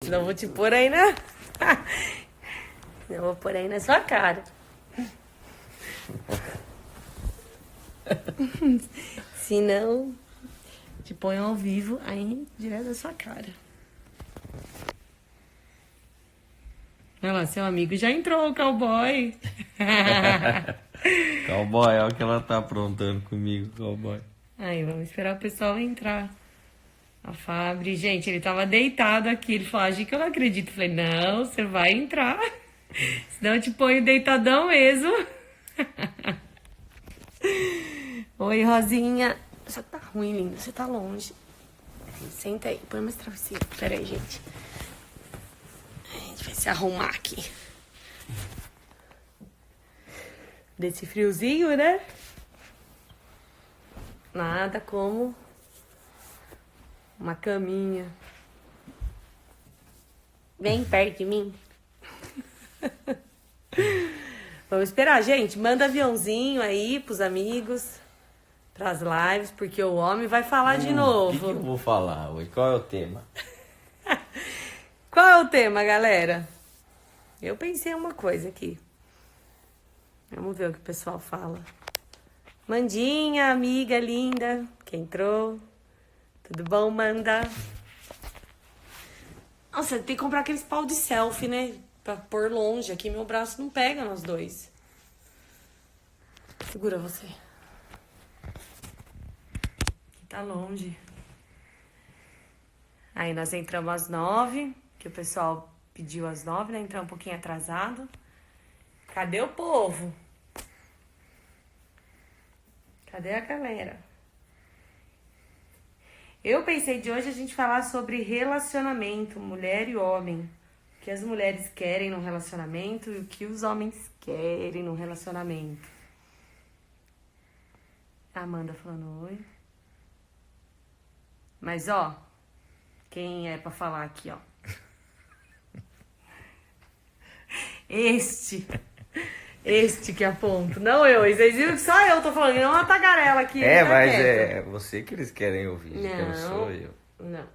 Senão eu vou te pôr aí na... Eu vou pôr aí na sua cara. Se não, te ponho ao vivo aí, direto na sua cara. Olha lá, seu amigo já entrou, o cowboy. Cowboy, olha o que ela tá aprontando comigo, cowboy. Aí, vamos esperar o pessoal entrar. A Fabri, gente, ele tava deitado aqui. Ele falou, Gi, que eu não acredito. Eu falei, não, você vai entrar. Senão eu te ponho deitadão mesmo. Oi, Rosinha. Só que tá ruim, linda. Você tá longe. Senta aí, põe mais travesseiro. Pera aí, gente. A gente vai se arrumar aqui. Desse friozinho, né? Nada como uma caminha. Vem perto de mim. Vamos esperar, gente. Manda aviãozinho aí pros amigos, pras lives, porque o homem vai falar de O que novo. eu vou falar hoje? Qual é o tema? Qual é o tema, galera? Eu pensei em uma coisa aqui. Vamos ver o que o pessoal fala. Mandinha, amiga linda, que entrou. Tudo bom, Manda? Nossa, tem que comprar aqueles pau de selfie, né? Pra pôr longe. Aqui meu braço não pega nós dois. Segura você. Aqui tá longe. Aí nós entramos às 9, que o pessoal pediu às 9, né? Entramos um pouquinho atrasado. Cadê o povo? Cadê a galera? Eu pensei de hoje a gente falar sobre relacionamento, mulher e homem. O que as mulheres querem no relacionamento e o que os homens querem no relacionamento. A Amanda falando oi. Mas, ó, quem é pra falar aqui, ó? Este que aponto. Não eu. Vocês viram que só eu tô falando, e não a tagarela aqui. É, tá mas quieto. é você que eles querem ouvir, que não sou eu. Não.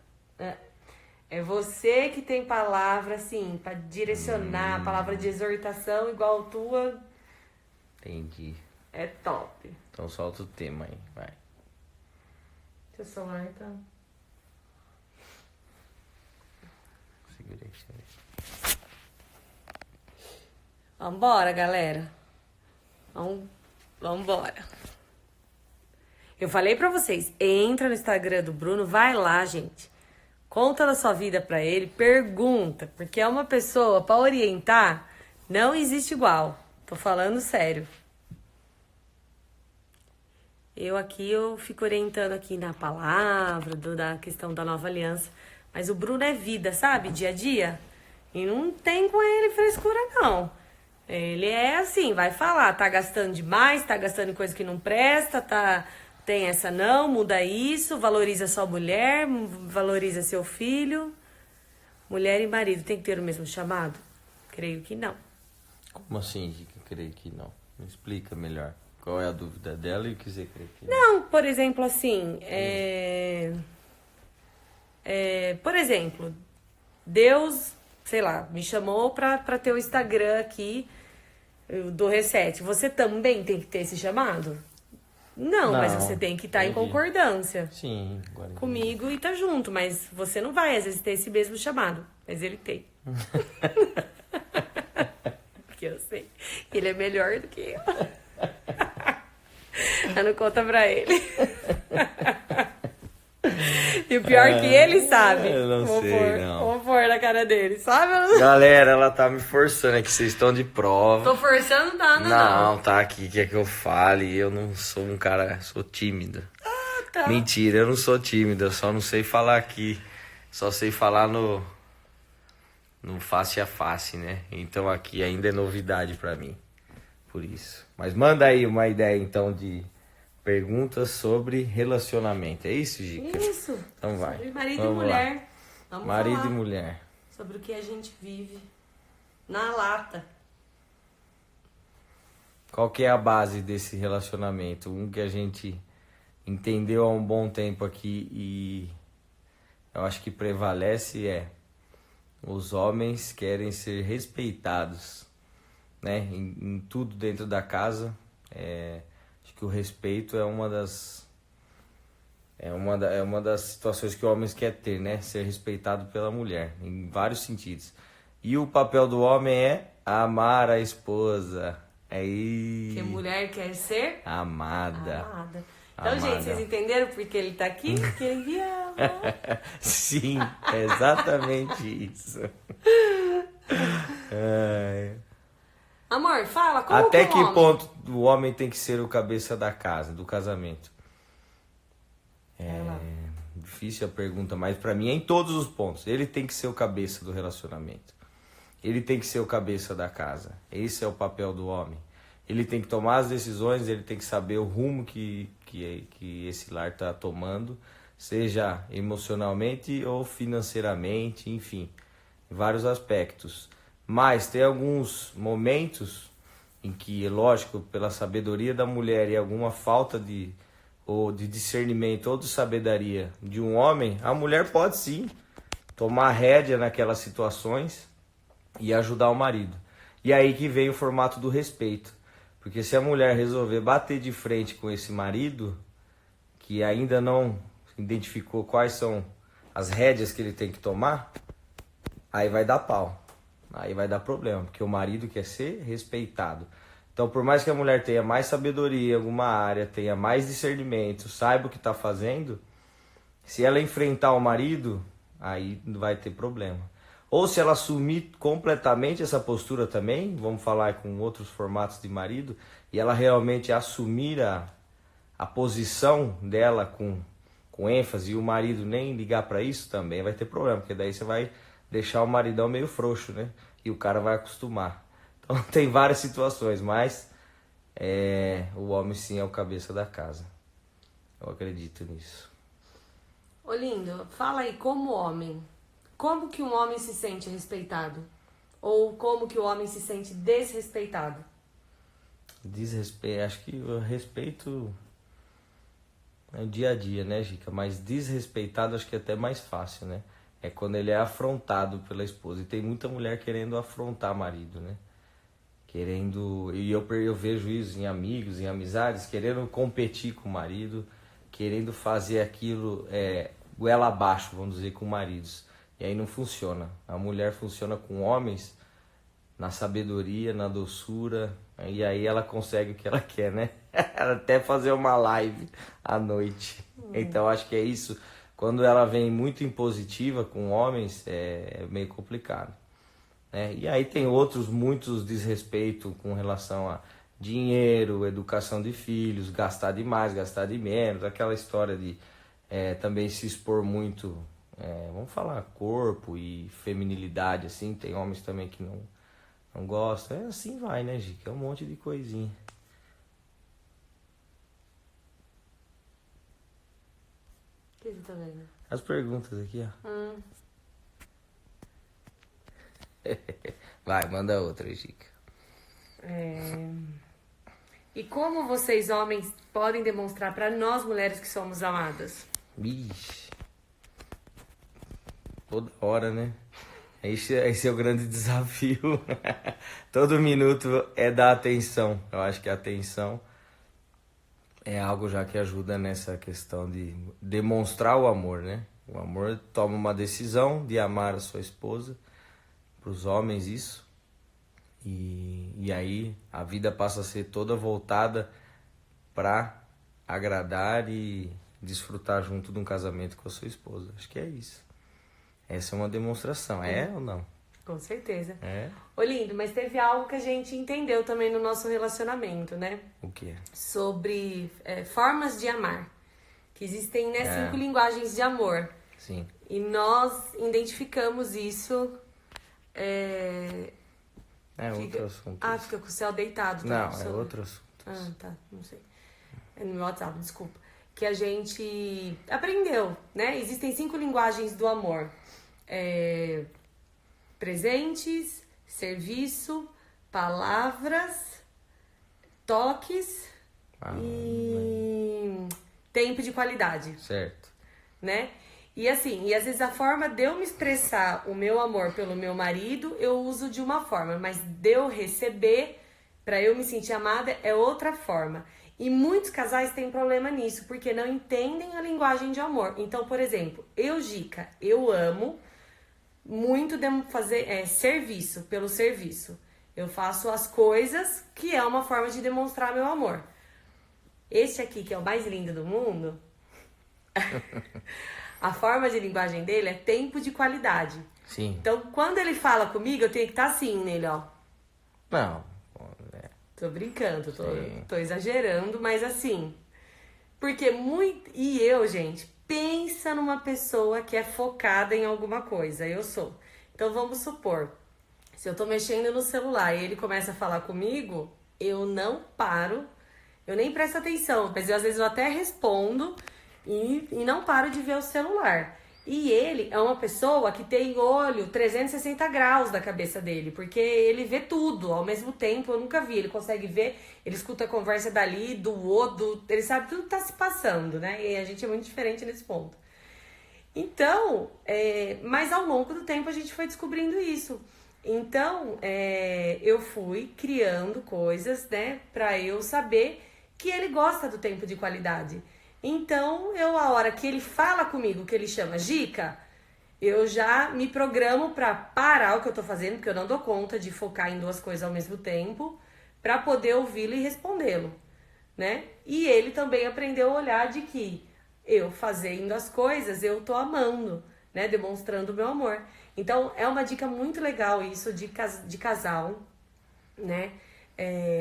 É você que tem palavra, assim, pra direcionar, palavra de exortação igual a tua. Entendi. É top. Então solta o tema aí, vai. Seu celular tá... Segurei, segurei. Vambora, galera. Vambora. Eu falei pra vocês, entra no Instagram do Bruno, vai lá, gente. Conta da sua vida pra ele, pergunta, porque é uma pessoa pra orientar, não existe igual. Tô falando sério. Eu fico orientando aqui na palavra, da questão da nova aliança, mas o Bruno é vida, sabe? Dia a dia. E não tem com ele frescura, não. Ele é assim, vai falar, tá gastando demais, tá gastando em coisa que não presta, tem essa não, muda isso, valoriza sua mulher, valoriza seu filho. Mulher e marido tem que ter o mesmo chamado? Creio que não. Como assim, Dica? Creio que não. Me explica melhor. Qual é a dúvida dela e o que você crê que não? Não, por exemplo, assim, por exemplo, Deus, sei lá, me chamou pra ter o Instagram aqui do Reset. Você também tem que ter esse chamado? Não, mas você tem que estar em entendi. concordância Sim, agora entendi. comigo e tá junto. Mas você não vai, às vezes, ter esse mesmo chamado. Mas ele tem. Porque eu sei. Ele é melhor do que eu. Eu não conta pra ele. E o pior é que ele sabe. Eu não sei, não. Vou pôr na cara dele, sabe? Galera, ela tá me forçando aqui, vocês estão de prova. Tô forçando nada, Não, tá aqui, quer que eu fale. Eu não sou um cara, sou tímido. Tá. Mentira, eu não sou tímido, eu só não sei falar aqui. Só sei falar no face a face, né? Então aqui ainda é novidade pra mim. Por isso. Mas manda aí uma ideia então de perguntas sobre relacionamento. É isso, Gica? Isso. Então vai. Sobre marido Vamos e lá. mulher. Vamos Marido falar e mulher. sobre o que a gente vive na lata. Qual que é a base desse relacionamento? Um que a gente entendeu há um bom tempo aqui e eu acho que prevalece os homens querem ser respeitados, né? Em tudo dentro da casa. Acho que o respeito é uma das situações que o homem quer ter, né? Ser respeitado pela mulher, em vários sentidos. E o papel do homem é amar a esposa. Que mulher quer ser amada. amada. Então, gente, vocês entenderam por que ele tá aqui? Porque ele ama. Sim, é exatamente isso. Amor, fala, como Até que que o homem... ponto o homem tem que ser o cabeça da casa, do casamento? Difícil a pergunta, mas pra mim é em todos os pontos. Ele tem que ser o cabeça do relacionamento. Ele tem que ser o cabeça da casa. Esse é o papel do homem. Ele tem que tomar as decisões, ele tem que saber o rumo que esse lar está tomando, seja emocionalmente ou financeiramente, enfim, em vários aspectos. Mas tem alguns momentos em que, lógico, pela sabedoria da mulher e alguma falta de discernimento ou de sabedoria de um homem, a mulher pode sim tomar rédea naquelas situações e ajudar o marido. E aí que vem o formato do respeito. Porque se a mulher resolver bater de frente com esse marido, que ainda não identificou quais são as rédeas que ele tem que tomar, aí vai dar pau. Aí vai dar problema, porque o marido quer ser respeitado. Então, por mais que a mulher tenha mais sabedoria em alguma área, tenha mais discernimento, saiba o que está fazendo, se ela enfrentar o marido, aí vai ter problema. Ou se ela assumir completamente essa postura também, vamos falar com outros formatos de marido, e ela realmente assumir a posição dela com ênfase, e o marido nem ligar para isso, também vai ter problema, porque daí você vai deixar o maridão meio frouxo, né? E o cara vai acostumar. Então tem várias situações, mas o homem sim é o cabeça da casa. Eu acredito nisso. Ô, lindo, fala aí, como homem, como que um homem se sente respeitado? Ou como que o homem se sente desrespeitado? Desrespeito, acho que o respeito é o dia a dia, né, Gica? Mas desrespeitado acho que é até mais fácil, né? É quando ele é afrontado pela esposa. E tem muita mulher querendo afrontar marido, né? E eu vejo isso em amigos, em amizades, querendo competir com o marido, querendo fazer aquilo goela abaixo, vamos dizer, com maridos. E aí não funciona. A mulher funciona com homens na sabedoria, na doçura, e aí ela consegue o que ela quer, né? Até fazer uma live à noite. Então acho que é isso. Quando ela vem muito impositiva com homens, é meio complicado. Né? E aí tem muitos desrespeito com relação a dinheiro, educação de filhos, gastar demais, gastar de menos, aquela história de também se expor muito, vamos falar, corpo e feminilidade, assim, tem homens também que não gostam, assim vai, né, Gica? É um monte de coisinha. O que você tá vendo? As perguntas aqui, ó. Vai, manda outra, Gica. E como vocês, homens, podem demonstrar pra nós, mulheres, que somos amadas? Vixe. Toda hora, né? Esse é o grande desafio. Todo minuto é dar atenção. Eu acho que a atenção é algo já que ajuda nessa questão de demonstrar o amor, né? O amor toma uma decisão de amar a sua esposa. Para os homens isso. E aí a vida passa a ser toda voltada para agradar e desfrutar junto de um casamento com a sua esposa. Acho que é isso. Essa é uma demonstração. É ou não? Com certeza. É. Ô, lindo, mas teve algo que a gente entendeu também no nosso relacionamento, né? O quê? Sobre formas de amar. Que existem, né, 5 linguagens de amor. Sim. E nós identificamos isso. Outro assunto. Fica com o céu deitado. Tá? Não, é outro assunto. Tá, não sei. É no meu WhatsApp, desculpa. Que a gente aprendeu, né? Existem 5 linguagens do amor. Presentes, serviço, palavras, toques e tempo de qualidade. Certo. Né? E assim, e às vezes a forma de eu me expressar o meu amor pelo meu marido, eu uso de uma forma, mas de eu receber, pra eu me sentir amada, é outra forma. E muitos casais têm problema nisso, porque não entendem a linguagem de amor. Então, por exemplo, eu, Gica, eu amo muito fazer serviço, pelo serviço. Eu faço as coisas que é uma forma de demonstrar meu amor. Este aqui, que é o mais lindo do mundo, a forma de linguagem dele é tempo de qualidade. Sim. Então, quando ele fala comigo, eu tenho que estar assim nele, ó. Não. Tô brincando, tô exagerando, mas assim. Porque muito. E eu, gente, pensa numa pessoa que é focada em alguma coisa. Eu sou. Então vamos supor, se eu tô mexendo no celular e ele começa a falar comigo, eu não paro, eu nem presto atenção, mas às vezes eu até respondo e não paro de ver o celular. E ele é uma pessoa que tem olho 360 graus da cabeça dele, porque ele vê tudo ao mesmo tempo. Eu nunca vi, ele consegue ver, ele escuta a conversa dali, do outro, ele sabe tudo que tá se passando, né? E a gente é muito diferente nesse ponto. Então, mas ao longo do tempo a gente foi descobrindo isso. Então, eu fui criando coisas, né, pra eu saber que ele gosta do tempo de qualidade. Então, a hora que ele fala comigo, que ele chama Gica, eu já me programo pra parar o que eu tô fazendo, porque eu não dou conta de focar em duas coisas ao mesmo tempo, pra poder ouvi-lo e respondê-lo, né? E ele também aprendeu a olhar de que eu fazendo as coisas, eu tô amando, né? Demonstrando o meu amor. Então, é uma dica muito legal isso de casal, né?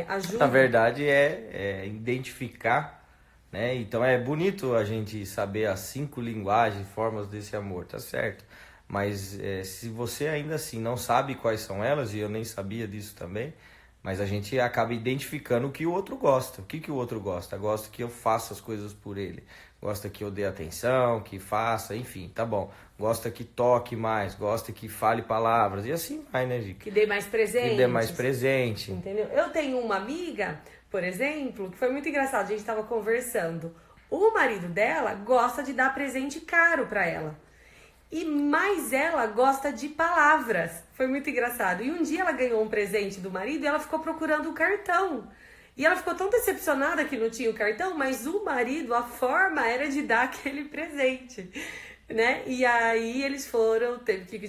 Ajuda. Na verdade, é identificar, né? Então é bonito a gente saber as 5 linguagens, formas desse amor, tá certo? Mas se você ainda assim não sabe quais são elas, e eu nem sabia disso também, mas a gente acaba identificando o que o outro gosta. O que o outro gosta? Gosta que eu faça as coisas por ele. Gosta que eu dê atenção, que faça, enfim, tá bom. Gosta que toque mais, gosta que fale palavras, e assim vai, né, Gica? Que dê mais presente. Que dê mais presente. Entendeu? Eu tenho uma amiga, por exemplo, que foi muito engraçado, a gente tava conversando. O marido dela gosta de dar presente caro pra ela. Mas ela gosta de palavras. Foi muito engraçado. E um dia ela ganhou um presente do marido e ela ficou procurando o cartão. E ela ficou tão decepcionada que não tinha o cartão, mas o marido, a forma era de dar aquele presente, né? E aí eles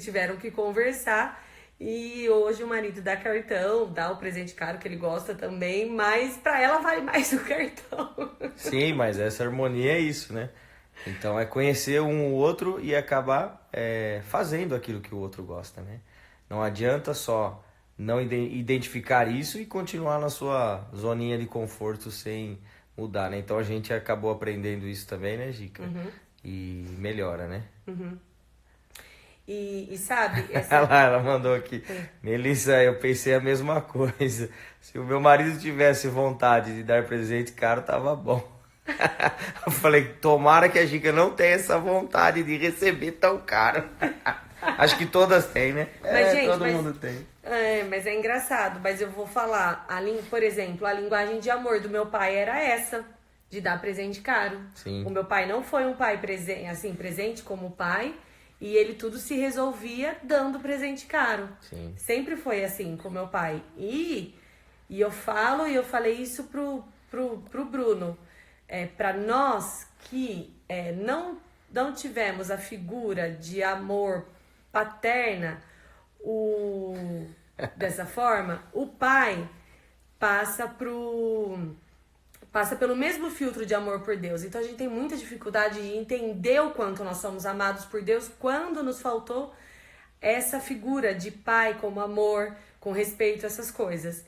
tiveram que conversar. E hoje o marido dá cartão, dá o presente caro que ele gosta também, mas pra ela vale mais o cartão. Sim, mas essa harmonia é isso, né? Então é conhecer um o outro e acabar fazendo aquilo que o outro gosta, né? Não adianta só não identificar isso e continuar na sua zoninha de conforto sem mudar, né? Então a gente acabou aprendendo isso também, né, Gica? Uhum. E melhora, né? Uhum. E sabe... Ela mandou aqui. Melissa, eu pensei a mesma coisa. Se o meu marido tivesse vontade de dar presente caro, tava bom. Eu falei, tomara que a Gica não tenha essa vontade de receber tão caro. Acho que todas têm, né? Mas, gente, todo mundo tem. Mas é engraçado, mas eu vou falar, por exemplo, a linguagem de amor do meu pai era essa, de dar presente caro. Sim. O meu pai não foi um pai presente como pai, e ele tudo se resolvia dando presente caro. Sim. Sempre foi assim com meu pai. E eu falei isso pro Bruno. Para nós que não tivemos a figura de amor paterna dessa forma, o pai passa pelo mesmo filtro de amor por Deus. Então a gente tem muita dificuldade de entender o quanto nós somos amados por Deus quando nos faltou essa figura de pai como amor, com respeito a essas coisas.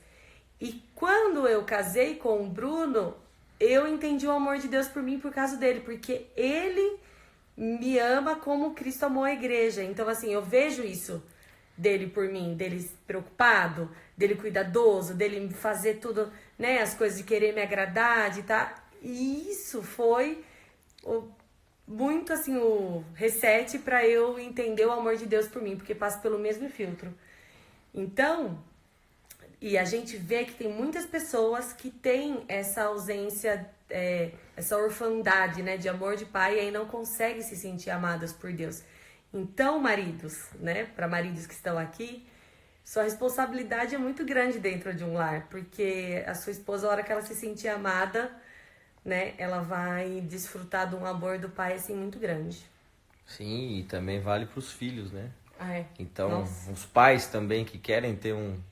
E quando eu casei com o Bruno, eu entendi o amor de Deus por mim por causa dele, porque ele me ama como Cristo amou a igreja. Então, assim, eu vejo isso dele por mim, dele preocupado, dele cuidadoso, dele fazer tudo, né, as coisas de querer me agradar, e isso foi muito, assim, o reset para eu entender o amor de Deus por mim, porque passa pelo mesmo filtro. Então, E a gente vê que tem muitas pessoas que têm essa ausência, essa orfandade, né, de amor de pai e aí não conseguem se sentir amadas por Deus. Então, maridos, né, para maridos que estão aqui, sua responsabilidade é muito grande dentro de um lar, porque a sua esposa, a hora que ela se sentir amada, né, ela vai desfrutar de um amor do pai assim muito grande. Sim, e também vale para os filhos, né? Ah, é. Então, Nossa. os pais também que querem ter um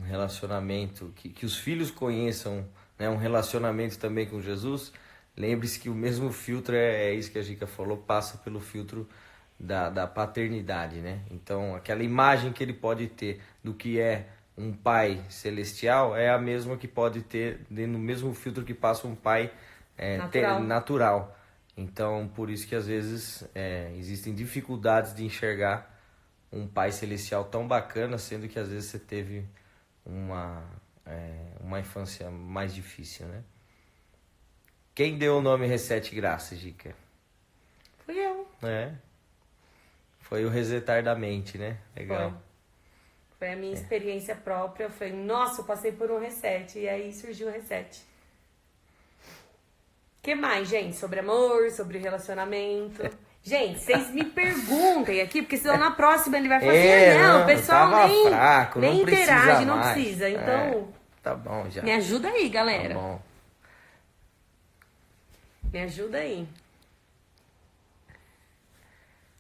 relacionamento, que os filhos conheçam, né, um relacionamento também com Jesus, lembre-se que o mesmo filtro, é isso que a Gica falou, passa pelo filtro da paternidade, né? Então, aquela imagem que ele pode ter do que é um pai celestial é a mesma que pode ter no mesmo filtro que passa um pai natural. Então, por isso que às vezes existem dificuldades de enxergar um pai celestial tão bacana, sendo que às vezes você teve uma infância mais difícil, né? Quem deu o nome Reset Graça, Gica? Fui eu. Foi o resetar da mente, né? Legal. Foi a minha experiência própria. Eu falei, nossa, eu passei por um reset. E aí surgiu o reset. O que mais, gente? Sobre amor, sobre relacionamento. Gente, vocês me perguntem aqui, porque senão na próxima ele vai falar assim, não, o pessoal nem, fraco, nem não interage, não mais. precisa. Então, tá bom já. me ajuda aí, galera. Tá bom. Me ajuda aí.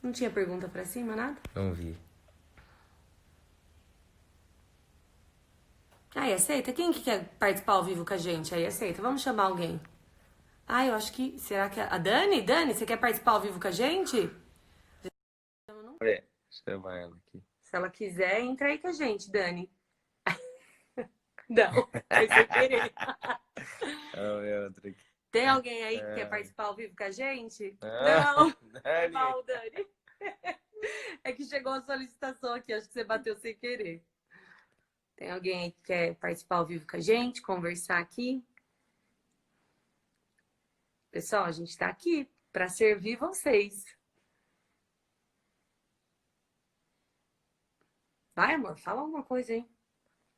Não tinha pergunta pra cima, nada? Não vi. Aí, aceita? Quem que quer participar ao vivo com a gente? Aí, aceita. Vamos chamar alguém. Ah, eu acho que... Será que... A Dani? Dani, você quer participar ao vivo com a gente? Chama ela aqui. Se ela quiser, entra aí com a gente, Dani. Não, foi sem querer. Outra aqui. Tem alguém aí que quer participar ao vivo com a gente? Não. Dani. Mal, Dani. É que chegou a solicitação aqui, acho que você bateu sem querer. Tem alguém aí que quer participar ao vivo com a gente, conversar aqui? Pessoal, a gente tá aqui para servir vocês. Vai, amor, fala alguma coisa aí.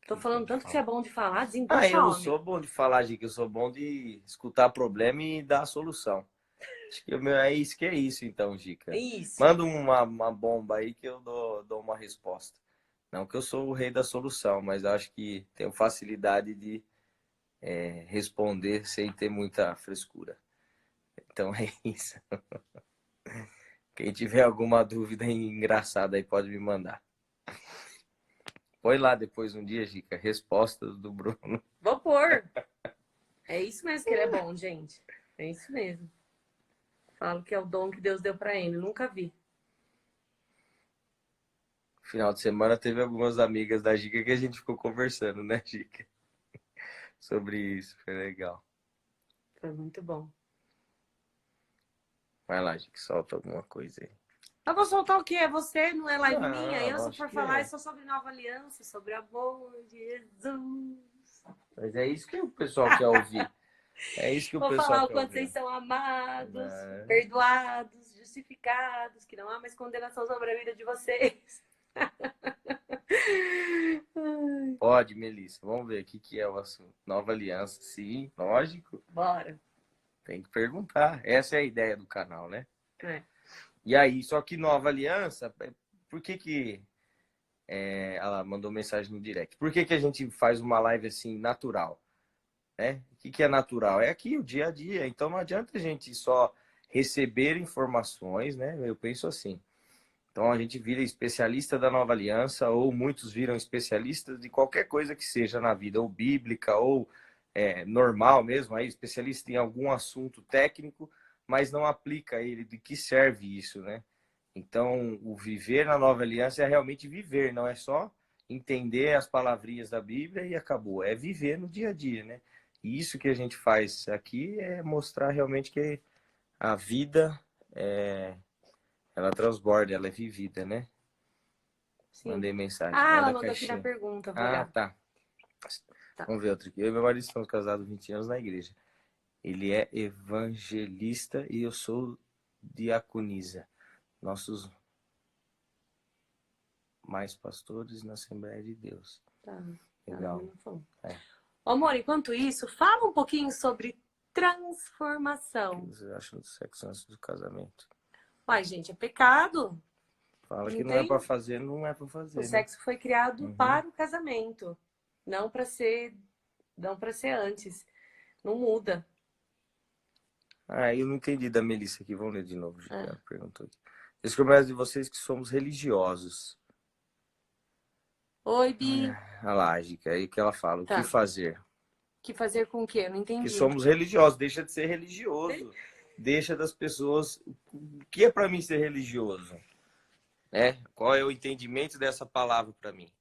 Tô falando tanto que você é bom de falar, desembucha eu não homem. sou bom de falar, Gica, eu sou bom de escutar problema e dar a solução. Acho que é isso que é isso, então, Gica. Isso. Manda uma bomba aí que eu dou uma resposta. Não que eu sou o rei da solução, mas acho que tenho facilidade de responder sem ter muita frescura. Então é isso. Quem tiver alguma dúvida engraçada aí pode me mandar. Põe lá depois um dia, Gica, respostas do Bruno. Vou pôr. É isso mesmo que ele é bom, gente. É isso mesmo. Falo que é o dom que Deus deu pra ele. Nunca vi. Final de semana teve algumas amigas da Gica que a gente ficou conversando, né, Gica? Sobre isso. Foi legal. Foi muito bom. Vai lá, Gica, solta alguma coisa aí. Eu vou soltar o quê? É você, não é live minha? Eu, se acho for que falar, é só sobre nova aliança, sobre amor de Jesus. Mas é isso que o pessoal quer ouvir. É isso que o Vou pessoal falar o quer quanto ouvir. vocês são amados, É. perdoados, justificados, que não há mais condenação sobre a vida de vocês. Pode, Melissa. Vamos ver o que é o assunto. Nova aliança. Sim, lógico. Bora. Tem que perguntar. Essa é a ideia do canal, né? É. E aí, só que nova aliança, por que ela mandou mensagem no direct? Por que a gente faz uma live assim, natural? Né? O que é natural? É aqui o dia a dia. Então não adianta a gente só receber informações, né? Eu penso assim. Então a gente vira especialista da nova aliança, ou muitos viram especialistas de qualquer coisa que seja na vida, ou bíblica, ou normal mesmo, aí especialista em algum assunto técnico, mas não aplica ele de que serve isso, né? Então, o viver na nova aliança é realmente viver, não é só entender as palavrinhas da Bíblia e acabou, é viver no dia a dia, né? E isso que a gente faz aqui é mostrar realmente que a vida ela transborda, ela é vivida, né? Sim. Mandei mensagem. Ela mandou aqui na pergunta, vou olhar. Tá. Vamos ver outro aqui. Eu e meu marido estamos casados há 20 anos na igreja. Ele é evangelista e eu sou diaconisa. Nossos mais pastores na Assembleia de Deus. Tá. Legal. Não falou. É. Ô, amor, enquanto isso, fala um pouquinho sobre transformação. O que você acha do sexo antes do casamento? Uai, gente, é pecado. Fala Não que não é tem? pra fazer, não é pra O fazer, né? sexo foi criado Uhum. para o casamento, não para ser, não para ser antes. Não muda. Ah, eu não entendi da Melissa aqui. Vamos ler de novo, É. ela perguntou aqui. Descobrimos de vocês que somos religiosos. Oi, Bi. A lógica, aí que ela fala, o que Tá. fazer? Que fazer com o quê? Eu não Que entendi. somos religiosos, deixa de ser religioso. Deixa das pessoas. O que é pra mim ser religioso? Né? Qual é o entendimento dessa palavra pra mim?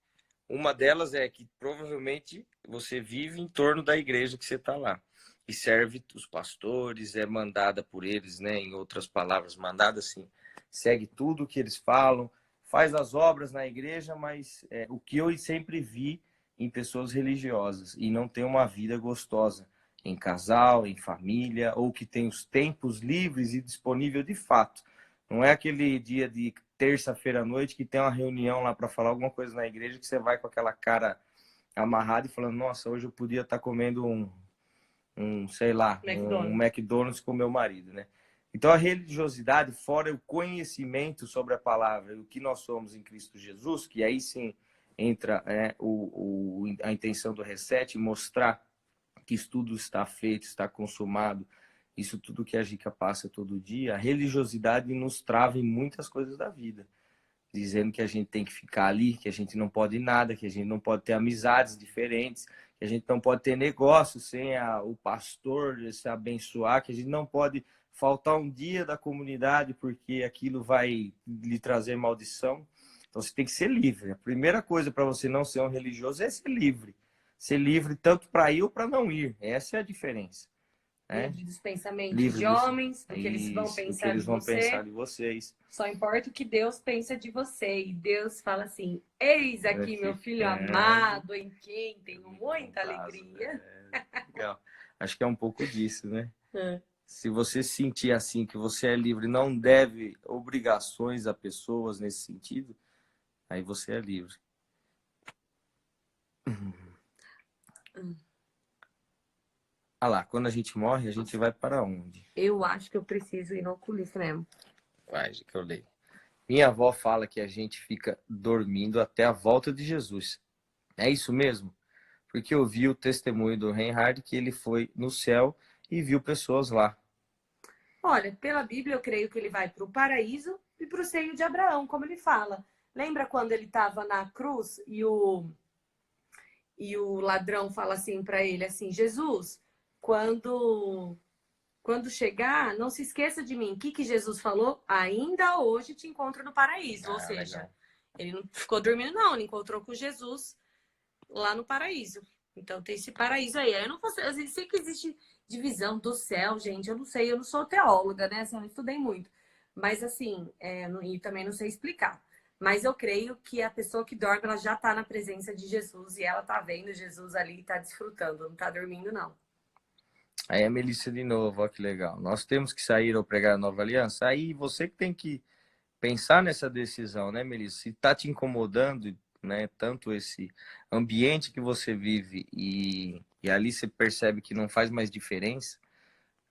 Uma delas é que provavelmente você vive em torno da igreja que você está lá. E serve os pastores, é mandada por eles, né? Em outras palavras, mandada assim. Segue tudo o que eles falam, faz as obras na igreja, mas o que eu sempre vi em pessoas religiosas e não tem uma vida gostosa em casal, em família, ou que tem os tempos livres e disponível de fato. Não é aquele dia de terça-feira à noite que tem uma reunião lá para falar alguma coisa na igreja que você vai com aquela cara amarrada e falando, nossa, hoje eu podia estar comendo sei lá, um McDonald's com meu marido, né? Então a religiosidade, fora o conhecimento sobre a palavra, o que nós somos em Cristo Jesus, que aí sim entra a intenção do reset, mostrar que isso tudo está feito, está consumado, isso tudo que a Gica passa todo dia, a religiosidade nos trava em muitas coisas da vida, dizendo que a gente tem que ficar ali, que a gente não pode nada, que a gente não pode ter amizades diferentes, que a gente não pode ter negócio sem o pastor se abençoar, que a gente não pode faltar um dia da comunidade porque aquilo vai lhe trazer maldição. Então você tem que ser livre. A primeira coisa para você não ser um religioso é ser livre. Ser livre tanto para ir ou para não ir. Essa é a diferença. Né? Livre dos pensamentos livre de homens, do que eles vão do que pensar eles de vão você. pensar de vocês. Só importa o que Deus pensa de você. E Deus fala assim, eis aqui meu filho amado, em quem tenho muita alegria. Legal. Acho que é um pouco disso, né? É. Se você sentir assim, que você é livre, não deve obrigações a pessoas nesse sentido, aí você é livre. Ah lá, quando a gente morre, a gente vai para onde? Eu acho que eu preciso ir no oculista mesmo. Vai, que eu leio. Minha avó fala que a gente fica dormindo até a volta de Jesus. É isso mesmo? Porque eu vi o testemunho do Reinhard que ele foi no céu e viu pessoas lá. Olha, pela Bíblia eu creio que ele vai para o paraíso e para o seio de Abraão, como ele fala. Lembra quando ele estava na cruz e o ladrão fala assim para ele, assim, Jesus, quando chegar, não se esqueça de mim. O que Jesus falou? Ainda hoje te encontro no paraíso. Ou seja, legal. Ele não ficou dormindo, não. Ele encontrou com Jesus lá no paraíso. Então tem esse paraíso aí. Eu não sei que existe divisão do céu, gente. Eu não sei, eu não sou teóloga, né? Assim, eu não estudei muito. Mas assim, e também não sei explicar. Mas eu creio que a pessoa que dorme, ela já está na presença de Jesus e ela está vendo Jesus ali e está desfrutando. Não está dormindo, não. Aí a Melissa de novo, ó que legal. Nós temos que sair ou pregar a nova aliança. Aí você que tem que pensar nessa decisão, né, Melissa? Se está te incomodando, né, tanto esse ambiente que você vive e ali você percebe que não faz mais diferença,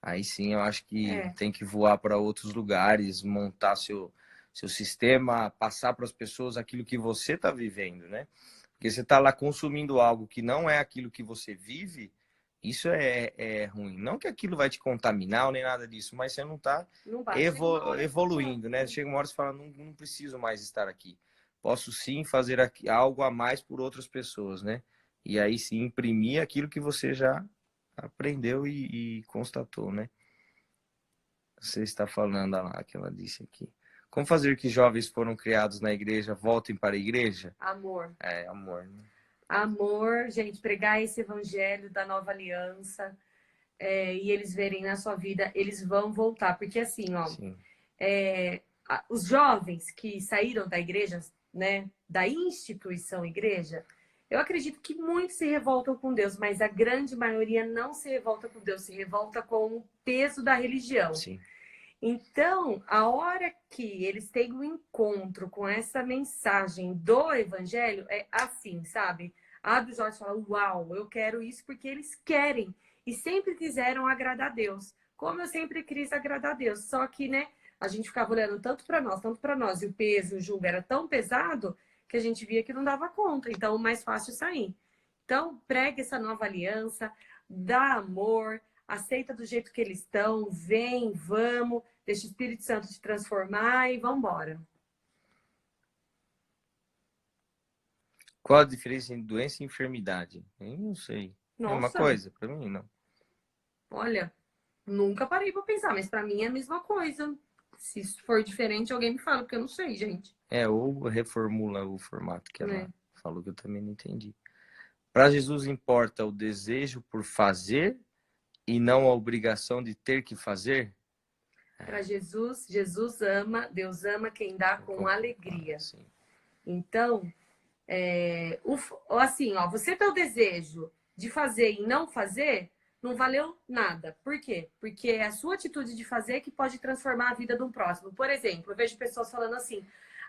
aí sim eu acho que tem que voar para outros lugares, montar seu sistema, passar para as pessoas aquilo que você está vivendo, né? Porque você está lá consumindo algo que não é aquilo que você vive, isso é ruim. Não que aquilo vai te contaminar ou nem nada disso, mas você não está evoluindo, né? Chega uma hora que você fala, não preciso mais estar aqui. Posso sim fazer algo a mais por outras pessoas, né? E aí sim imprimir aquilo que você já aprendeu e constatou, né? Você está falando lá, que ela disse aqui. Como fazer que jovens foram criados na igreja voltem para a igreja? Amor. Amor, né? Amor, gente, pregar esse evangelho da nova aliança e eles verem na sua vida, eles vão voltar. Porque assim, ó, os jovens que saíram da igreja, né, da instituição igreja, eu acredito que muitos se revoltam com Deus, mas a grande maioria não se revolta com Deus, se revolta com o peso da religião. Sim. Então, a hora que eles têm um encontro com essa mensagem do evangelho, é assim, sabe? abre os olhos e fala, uau, eu quero isso porque eles querem. E sempre quiseram agradar a Deus. Como eu sempre quis agradar a Deus. Só que, né, a gente ficava olhando tanto para nós, e o peso, o jugo era tão pesado que a gente via que não dava conta. Então, o mais fácil é sair. Então, pregue essa nova aliança, dá amor, aceita do jeito que eles estão, vem, vamos, deixa o Espírito Santo te transformar e vamos embora. Qual a diferença entre doença e enfermidade? Eu não sei. É uma Nossa, coisa? Para mim, não. olha, nunca parei pra pensar, mas pra mim é a mesma coisa. Se for diferente, alguém me fala, porque eu não sei, gente. Ou reformula o formato que ela É. falou que eu também não entendi. Para Jesus importa o desejo por fazer e não a obrigação de ter que fazer? Para Jesus, Jesus ama, Deus ama quem dá com alegria. Sim. Então, assim, ó, você ter o desejo de fazer e não fazer, não valeu nada. Por quê? Porque é a sua atitude de fazer que pode transformar a vida de um próximo. Por exemplo, eu vejo pessoas falando assim,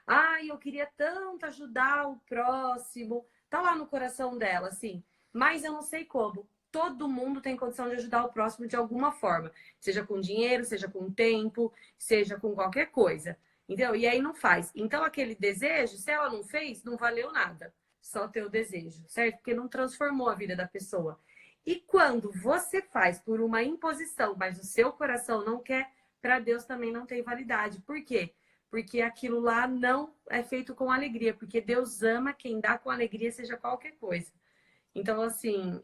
ai, eu queria tanto ajudar o próximo, tá lá no coração dela, assim, mas eu não sei como. Todo mundo tem condição de ajudar o próximo de alguma forma, seja com dinheiro, seja com tempo, seja com qualquer coisa. Entendeu? E aí não faz. Então, aquele desejo, se ela não fez, não valeu nada. Só ter o desejo, certo? Porque não transformou a vida da pessoa. E quando você faz por uma imposição, mas o seu coração não quer, para Deus também não tem validade. Por quê? Porque aquilo lá não é feito com alegria. Porque Deus ama quem dá com alegria, seja qualquer coisa. Então, assim,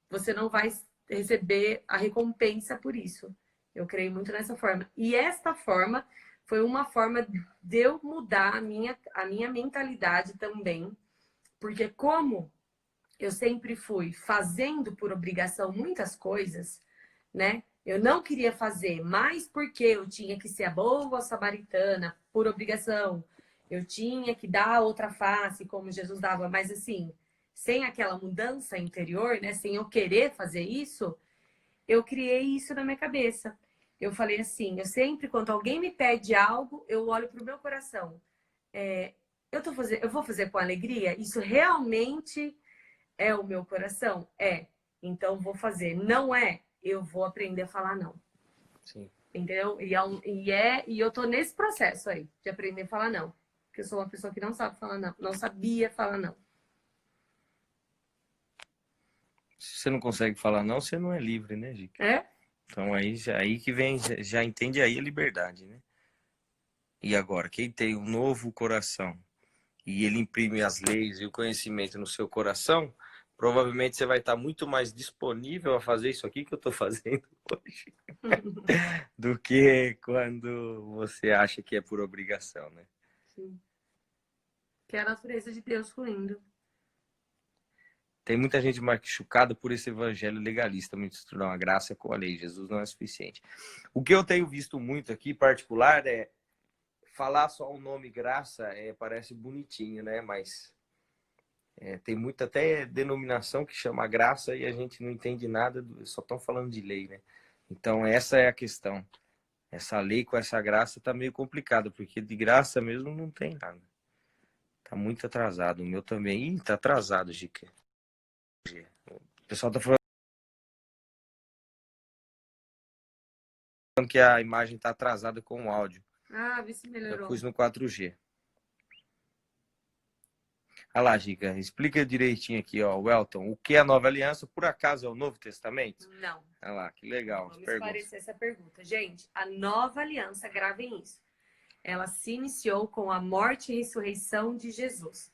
você não vai receber a recompensa por isso. Eu creio muito nessa forma. E esta forma foi uma forma de eu mudar a minha mentalidade também. Porque como eu sempre fui fazendo por obrigação muitas coisas, né? Eu não queria fazer, mas porque eu tinha que ser a boa samaritana por obrigação. Eu tinha que dar a outra face, como Jesus dava, mas assim, sem aquela mudança interior, né? Sem eu querer fazer isso, eu criei isso na minha cabeça. Eu falei assim, eu sempre, quando alguém me pede algo, eu olho para o meu coração. Eu vou fazer com alegria? Isso realmente é o meu coração? É. Então vou fazer. Não é? Eu vou aprender a falar não. Sim. Entendeu? E eu tô nesse processo aí de aprender a falar não. Porque eu sou uma pessoa que não sabe falar não. Não sabia falar não. Se você não consegue falar não, você não é livre, né, Gica? É? Então aí que vem, já entende aí a liberdade, né? E agora, quem tem um novo coração e ele imprime as leis e o conhecimento no seu coração, provavelmente você vai estar muito mais disponível a fazer isso aqui que eu estou fazendo hoje do que quando você acha que é por obrigação, né? Sim. Que é a natureza de Deus fluindo. Tem muita gente machucada por esse evangelho legalista, misturar a graça com a lei. Jesus não é suficiente. O que eu tenho visto muito aqui, particular, é falar só o nome graça, parece bonitinho, né? Mas tem muita até denominação que chama graça e a gente não entende nada, só estão falando de lei, né? Então essa é a questão. Essa lei com essa graça tá meio complicado, porque de graça mesmo não tem nada. Tá muito atrasado. O meu também. Ih, tá atrasado, Gica. O pessoal tá falando que a imagem tá atrasada com o áudio. Ah, vê se melhorou. Eu pus no 4G. Olha lá, Gica, explica direitinho aqui, ó, Welton. O que é a nova aliança? Por acaso é o Novo Testamento? Não. Olha lá, que legal. Vamos esclarecer essa pergunta. Gente, a nova aliança, gravem isso. Ela se iniciou com a morte e ressurreição de Jesus.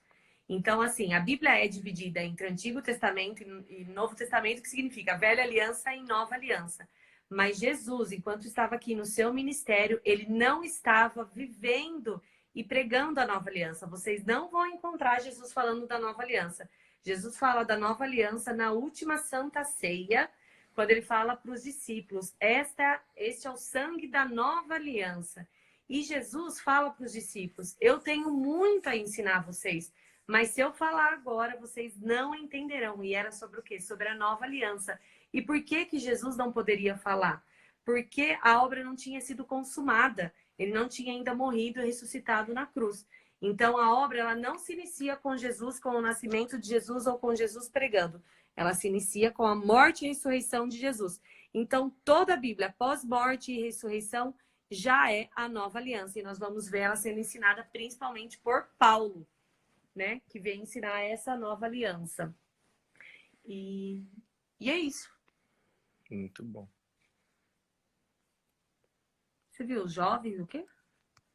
Então, assim, a Bíblia é dividida entre Antigo Testamento e Novo Testamento, que significa Velha Aliança e Nova Aliança. Mas Jesus, enquanto estava aqui no seu ministério, ele não estava vivendo e pregando a Nova Aliança. Vocês não vão encontrar Jesus falando da Nova Aliança. Jesus fala da Nova Aliança na última Santa Ceia, quando ele fala para os discípulos, este é o sangue da Nova Aliança. E Jesus fala para os discípulos, eu tenho muito a ensinar vocês, mas se eu falar agora, vocês não entenderão. E era sobre o quê? Sobre a nova aliança. E por que que Jesus não poderia falar? Porque a obra não tinha sido consumada. Ele não tinha ainda morrido e ressuscitado na cruz. Então, a obra ela não se inicia com Jesus, com o nascimento de Jesus ou com Jesus pregando. Ela se inicia com a morte e ressurreição de Jesus. Então, toda a Bíblia, pós-morte e ressurreição, já é a nova aliança. E nós vamos ver ela sendo ensinada principalmente por Paulo, né? Que vem ensinar essa nova aliança. E é isso. Muito bom. Você viu os jovens, o quê?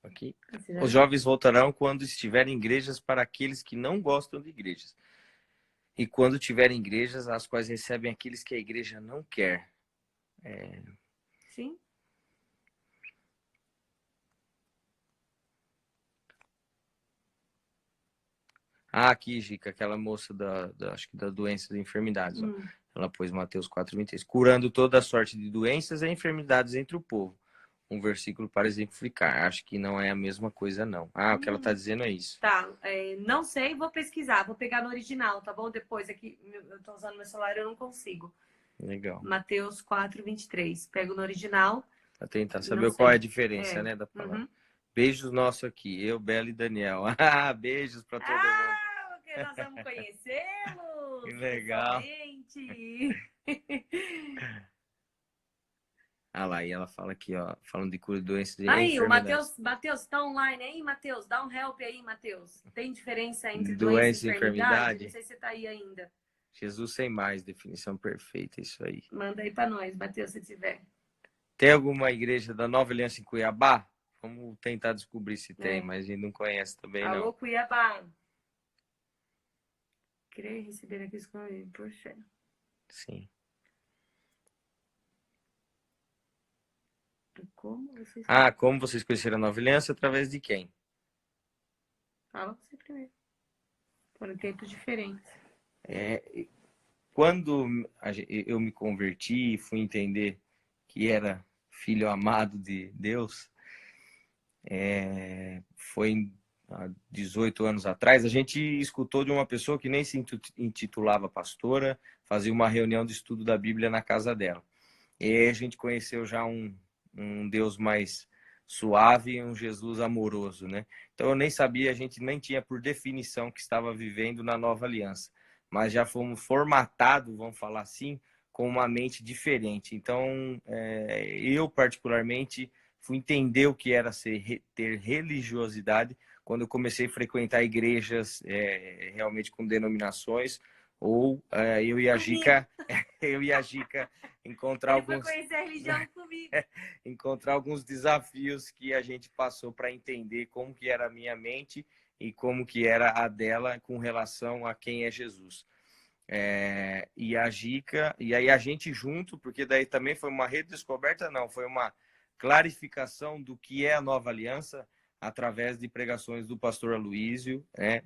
Aqui. Você já Os viu? jovens voltarão quando estiverem em igrejas para aqueles que não gostam de igrejas. E quando tiverem igrejas, as quais recebem aqueles que a igreja não quer. Sim. Ah, aqui, Gica, aquela moça acho que da doença e enfermidades. Ó. Hum. Ela pôs Mateus 4:23. Curando toda a sorte de doenças e enfermidades entre o povo. Um versículo para exemplificar. Acho que não é a mesma coisa, não. Ah, o que ela está dizendo é isso. Tá, não sei, vou pesquisar, vou pegar no original, tá bom? Depois aqui, eu tô usando meu celular, eu não consigo. Legal. Mateus 4:23. Pego no original. Pra tentar Não saber sei. qual é a diferença, né, da palavra. Uhum. Beijos nosso aqui, eu, Bela e Daniel. Ah, beijos para todo mundo. Porque nós vamos conhecê-los. Que legal. Pessoalmente. Ah lá, e ela fala aqui, ó, falando de cura de doenças e Aí, o enfermidades. Matheus tá online aí, Matheus? Dá um help aí, Matheus. Tem diferença entre Doença doença e e enfermidade? enfermidade? Não sei se você tá aí ainda. Jesus sem mais, definição perfeita, isso aí. Manda aí pra nós, Matheus, se tiver. Tem alguma igreja da Nova Aliança em Cuiabá? Vamos tentar descobrir se tem, mas a gente não conhece também, Alô, não. Cuiabá. Crer receber aqui por fé. Sim. Como vocês... Ah, como vocês conheceram a Nova Aliança? Através de quem? Fala você primeiro. Foram tempos diferentes. Quando eu me converti e fui entender que era filho amado de Deus, foi há 18 anos atrás, a gente escutou de uma pessoa que nem se intitulava pastora, fazia uma reunião de estudo da Bíblia na casa dela. E aí a gente conheceu já um Deus mais suave e um Jesus amoroso, né? Então eu nem sabia, a gente nem tinha por definição que estava vivendo na nova aliança, mas já fomos formatados, vamos falar assim, com uma mente diferente. Então eu particularmente fui entender o que era ter religiosidade quando eu comecei a frequentar igrejas realmente com denominações, ou eu e a Gica encontrar Ele foi conhecer a religião comigo. encontrar alguns desafios que a gente passou para entender como que era a minha mente e como que era a dela com relação a quem é Jesus. E a Gica, e aí a gente junto, porque daí também foi uma redescoberta, não, foi uma clarificação do que é a nova aliança através de pregações do pastor Aloísio, né,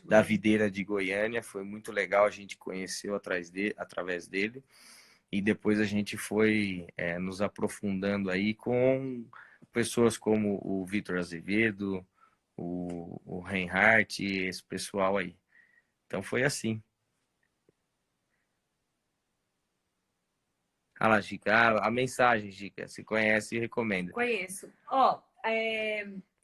da Videira de Goiânia. Foi muito legal, a gente conheceu através dele, e depois a gente foi nos aprofundando aí com pessoas como o Vitor Azevedo, o Reinhardt, e esse pessoal aí. Então foi assim. Ah lá, Gica, a mensagem, Gica, se conhece e recomenda. Conheço.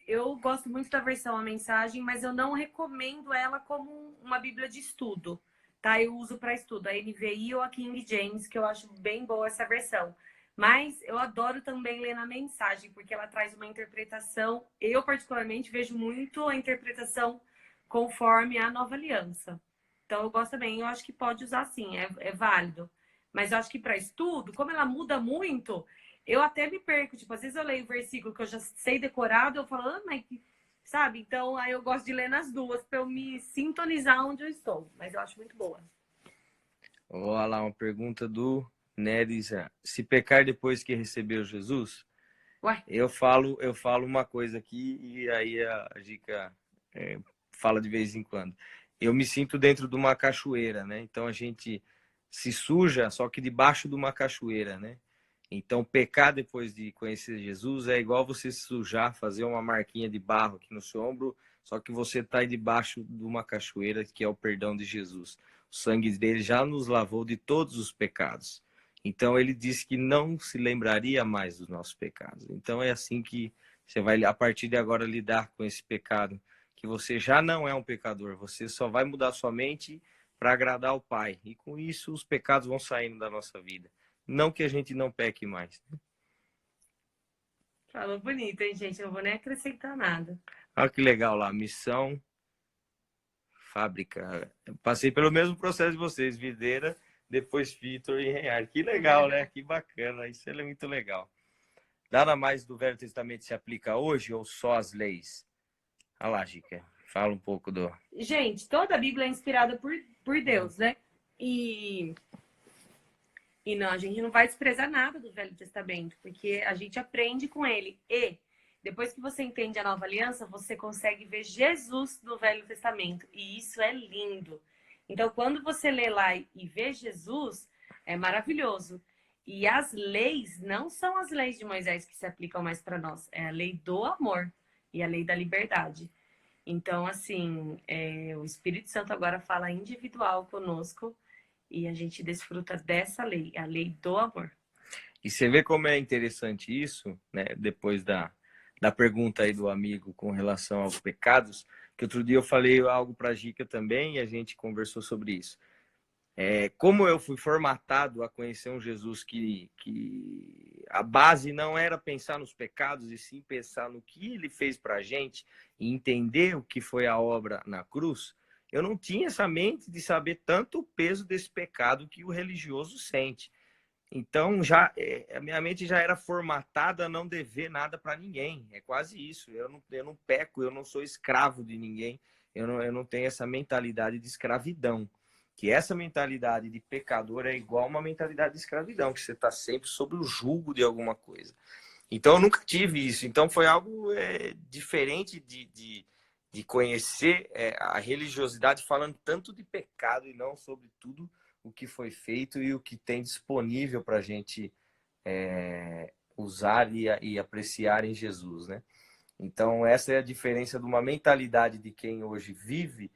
Eu gosto muito da versão A Mensagem, mas eu não recomendo ela como uma bíblia de estudo, tá? Eu uso para estudo a NVI ou a King James, que eu acho bem boa essa versão. Mas eu adoro também ler na Mensagem, porque ela traz uma interpretação. Eu, particularmente, vejo muito a interpretação conforme a Nova Aliança. Então, eu gosto também. Eu acho que pode usar sim, é válido. Mas eu acho que para estudo, como ela muda muito, eu até me perco. Tipo, às vezes eu leio o versículo que eu já sei decorado, eu falo, mas sabe? Então, aí eu gosto de ler nas duas para eu me sintonizar onde eu estou. Mas eu acho muito boa. Olha lá, uma pergunta do Neres. Se pecar depois que recebeu Jesus? Ué? Eu falo uma coisa aqui e aí a Gica fala de vez em quando. Eu me sinto dentro de uma cachoeira, né? Então a gente se suja, só que debaixo de uma cachoeira, né? Então pecar depois de conhecer Jesus é igual você se sujar, fazer uma marquinha de barro aqui no seu ombro, só que você está debaixo de uma cachoeira, que é o perdão de Jesus. O sangue dele já nos lavou de todos os pecados. Então ele disse que não se lembraria mais dos nossos pecados. Então é assim que Você vai, a partir de agora, lidar com esse pecado, que você já não é um pecador, você só vai mudar sua mente para agradar o Pai. E com isso, os pecados vão saindo da nossa vida. Não que a gente não peque mais. Falou bonito, hein, gente? Eu não vou nem acrescentar nada. Olha que legal lá, missão, fábrica. Eu passei pelo mesmo processo de vocês, Videira, depois Vitor e Reinhard. Que legal, né? Que bacana, isso é muito legal. Nada mais do Velho Testamento se aplica hoje ou só as leis? Olha lá, Gica, fala um pouco do... Gente, toda a Bíblia é inspirada por Deus, né? E não, a gente não vai desprezar nada do Velho Testamento, porque a gente aprende com ele. E depois que você entende a Nova Aliança, você consegue ver Jesus no Velho Testamento. E isso é lindo. Então, quando você lê lá e vê Jesus, é maravilhoso. E as leis não são as leis de Moisés que se aplicam mais para nós. É a lei do amor e a lei da liberdade. Então, assim, o Espírito Santo agora fala individual conosco e a gente desfruta dessa lei, a lei do amor. E você vê como é interessante isso, né? Depois da pergunta aí do amigo com relação aos pecados, que outro dia eu falei algo para a Gica também e a gente conversou sobre isso. Como eu fui formatado a conhecer um Jesus que a base não era pensar nos pecados e sim pensar no que ele fez para a gente e entender o que foi a obra na cruz, eu não tinha essa mente de saber tanto o peso desse pecado que o religioso sente. Então, a minha mente já era formatada a não dever nada para ninguém. É quase isso. Eu não peco, eu não sou escravo de ninguém. Eu não tenho essa mentalidade de escravidão. Que essa mentalidade de pecador é igual uma mentalidade de escravidão, que você está sempre sob o jugo de alguma coisa. Então, eu nunca tive isso. Então, foi algo diferente de conhecer a religiosidade falando tanto de pecado e não sobre tudo o que foi feito e o que tem disponível para a gente usar e apreciar em Jesus, né? Então, essa é a diferença de uma mentalidade de quem hoje vive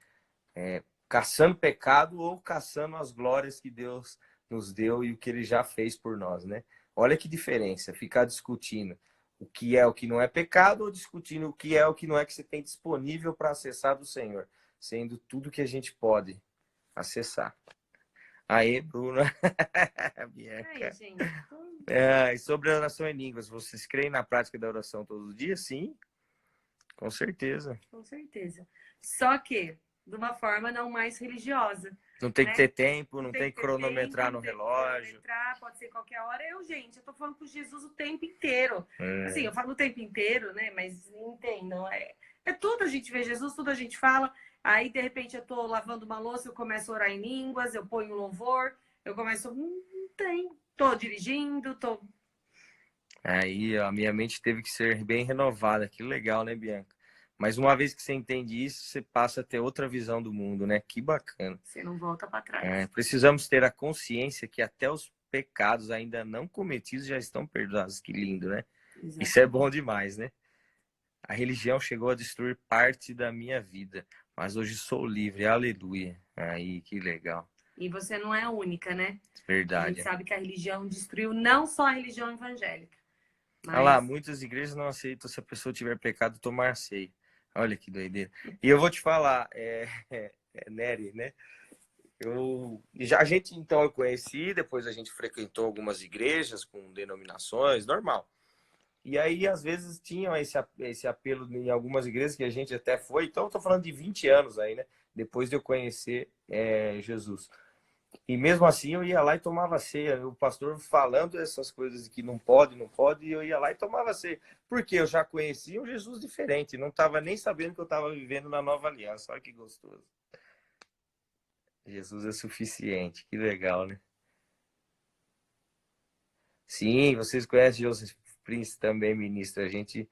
caçando pecado ou caçando as glórias que Deus nos deu e o que ele já fez por nós, né? Olha que diferença, ficar discutindo o que é o que não é pecado ou discutindo o que é o que não é que você tem disponível para acessar do Senhor, sendo tudo que a gente pode acessar. Aí, Bruna. Aí, gente. E sobre a oração em línguas, vocês creem na prática da oração todos os dias? Sim, com certeza. Com certeza. Só que de uma forma não mais religiosa. Não tem né? que ter tempo, não tem tem que cronometrar no relógio. Pode ser qualquer hora. Gente, eu tô falando com Jesus o tempo inteiro. Assim, eu falo o tempo inteiro, né? Mas entendam, tudo a gente vê Jesus, tudo a gente fala. Aí, de repente, eu tô lavando uma louça, eu começo a orar em línguas, eu ponho um louvor, eu começo... Não tem. Tô dirigindo, tô... Aí, a minha mente teve que ser bem renovada. Que legal, né, Bianca? Mas uma vez que você entende isso, você passa a ter outra visão do mundo, né? Que bacana. Você não volta para trás. Precisamos ter a consciência que até os pecados ainda não cometidos já estão perdoados. Que lindo, né? Exatamente. Isso é bom demais, né? A religião chegou a destruir parte da minha vida, mas hoje sou livre. Aleluia. Aí, que legal. E você não é a única, né? Verdade. A gente sabe que a religião destruiu não só a religião evangélica. Mas... Olha lá, muitas igrejas não aceitam se a pessoa tiver pecado tomar ceia. Olha que doideira. E eu vou te falar, Nery, né? A gente, então, eu conheci, depois a gente frequentou algumas igrejas com denominações, normal. E aí, às vezes, tinham esse apelo em algumas igrejas que a gente até foi. Então, eu tô falando de 20 anos aí, né? Depois de eu conhecer Jesus. E mesmo assim, eu ia lá e tomava ceia. O pastor falando essas coisas que não pode, e eu ia lá e tomava ceia. Porque eu já conhecia um Jesus diferente. Não estava nem sabendo que eu estava vivendo na nova aliança. Olha que gostoso. Jesus é suficiente. Que legal, né? Sim, vocês conhecem Joseph Prince também, ministro. A gente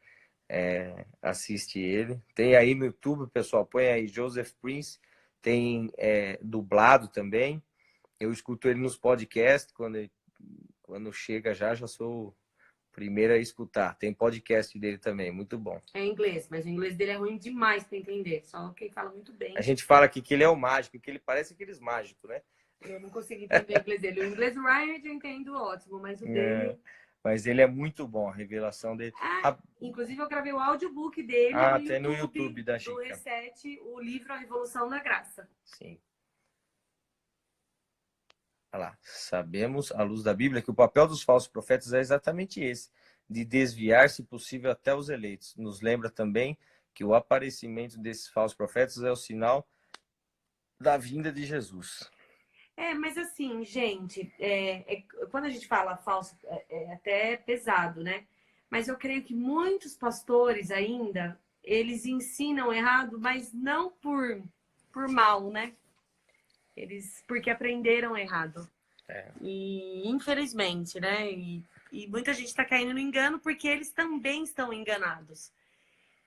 assiste ele. Tem aí no YouTube, pessoal. Põe aí Joseph Prince. Tem dublado também. Eu escuto ele nos podcasts, quando chega já sou o primeiro a escutar. Tem podcast dele também, muito bom. É em inglês, mas o inglês dele é ruim demais para entender. Só quem fala muito bem. A gente fala aqui que ele é o mágico, que ele parece aqueles mágicos, né? Eu não consigo entender o inglês dele. O inglês do Ryan eu entendo ótimo, mas o dele... Mas ele é muito bom, a revelação dele. Inclusive eu gravei o audiobook dele até no YouTube da do Chica. Reset, o livro A Revolução da Graça. Sim. Olha lá. Sabemos, à luz da Bíblia, que o papel dos falsos profetas é exatamente esse, de desviar, se possível, até os eleitos. Nos lembra também que o aparecimento desses falsos profetas é o sinal da vinda de Jesus. Mas assim, gente, quando a gente fala falso, é até pesado, né? Mas eu creio que muitos pastores ainda, eles ensinam errado, mas não por mal, né? Porque aprenderam errado. E infelizmente, né? E muita gente está caindo no engano porque eles também estão enganados.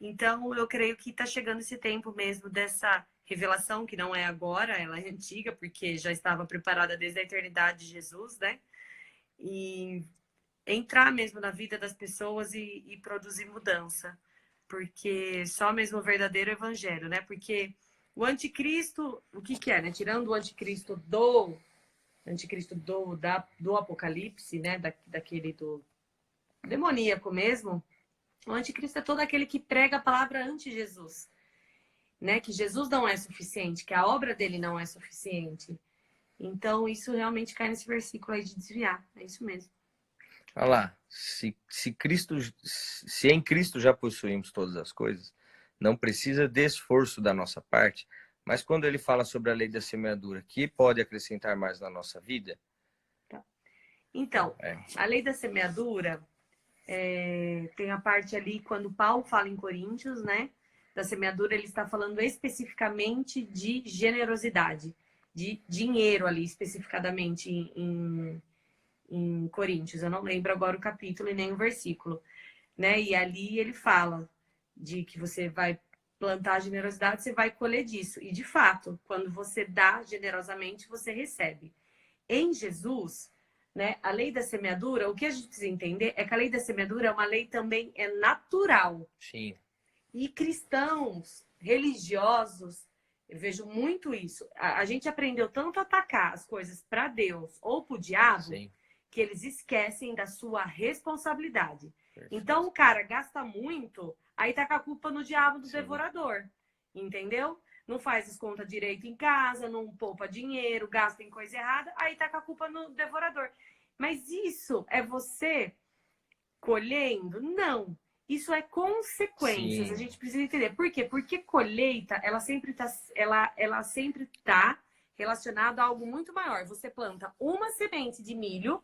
Então, eu creio que está chegando esse tempo mesmo dessa revelação, que não é agora, ela é antiga, porque já estava preparada desde a eternidade de Jesus, né? E entrar mesmo na vida das pessoas e produzir mudança. Porque só mesmo o verdadeiro evangelho, né? Porque o anticristo, o que é, né? Tirando o anticristo do Apocalipse, né? Daquele do demoníaco mesmo, o anticristo é todo aquele que prega a palavra anti-Jesus, né? Que Jesus não é suficiente, que a obra dele não é suficiente. Então, isso realmente cai nesse versículo aí de desviar. É isso mesmo. Olha lá, se em Cristo já possuímos todas as coisas, não precisa de esforço da nossa parte, mas quando ele fala sobre a lei da semeadura, que pode acrescentar mais na nossa vida? Tá. Então, a lei da semeadura tem a parte ali, quando Paulo fala em Coríntios, né? Da semeadura, ele está falando especificamente de generosidade, de dinheiro ali, especificadamente em Coríntios. Eu não lembro agora o capítulo e nem o versículo, né? E ali ele fala de que você vai plantar generosidade, você vai colher disso. E de fato, quando você dá generosamente, você recebe. Em Jesus, né, a lei da semeadura, o que a gente precisa entender é que a lei da semeadura é uma lei também natural. Sim. E cristãos, religiosos, eu vejo muito isso. A gente aprendeu tanto a atacar as coisas para Deus ou para o diabo, sim, que eles esquecem da sua responsabilidade. Perfeito. Então o cara gasta muito, aí tá com a culpa no diabo do, sim, devorador. Entendeu? Não faz as contas direito em casa, não poupa dinheiro, gasta em coisa errada, aí tá com a culpa no devorador. Mas isso é você colhendo? Não. Isso é consequências. Sim. A gente precisa entender. Por quê? Porque colheita, ela sempre tá relacionada a algo muito maior. Você planta uma semente de milho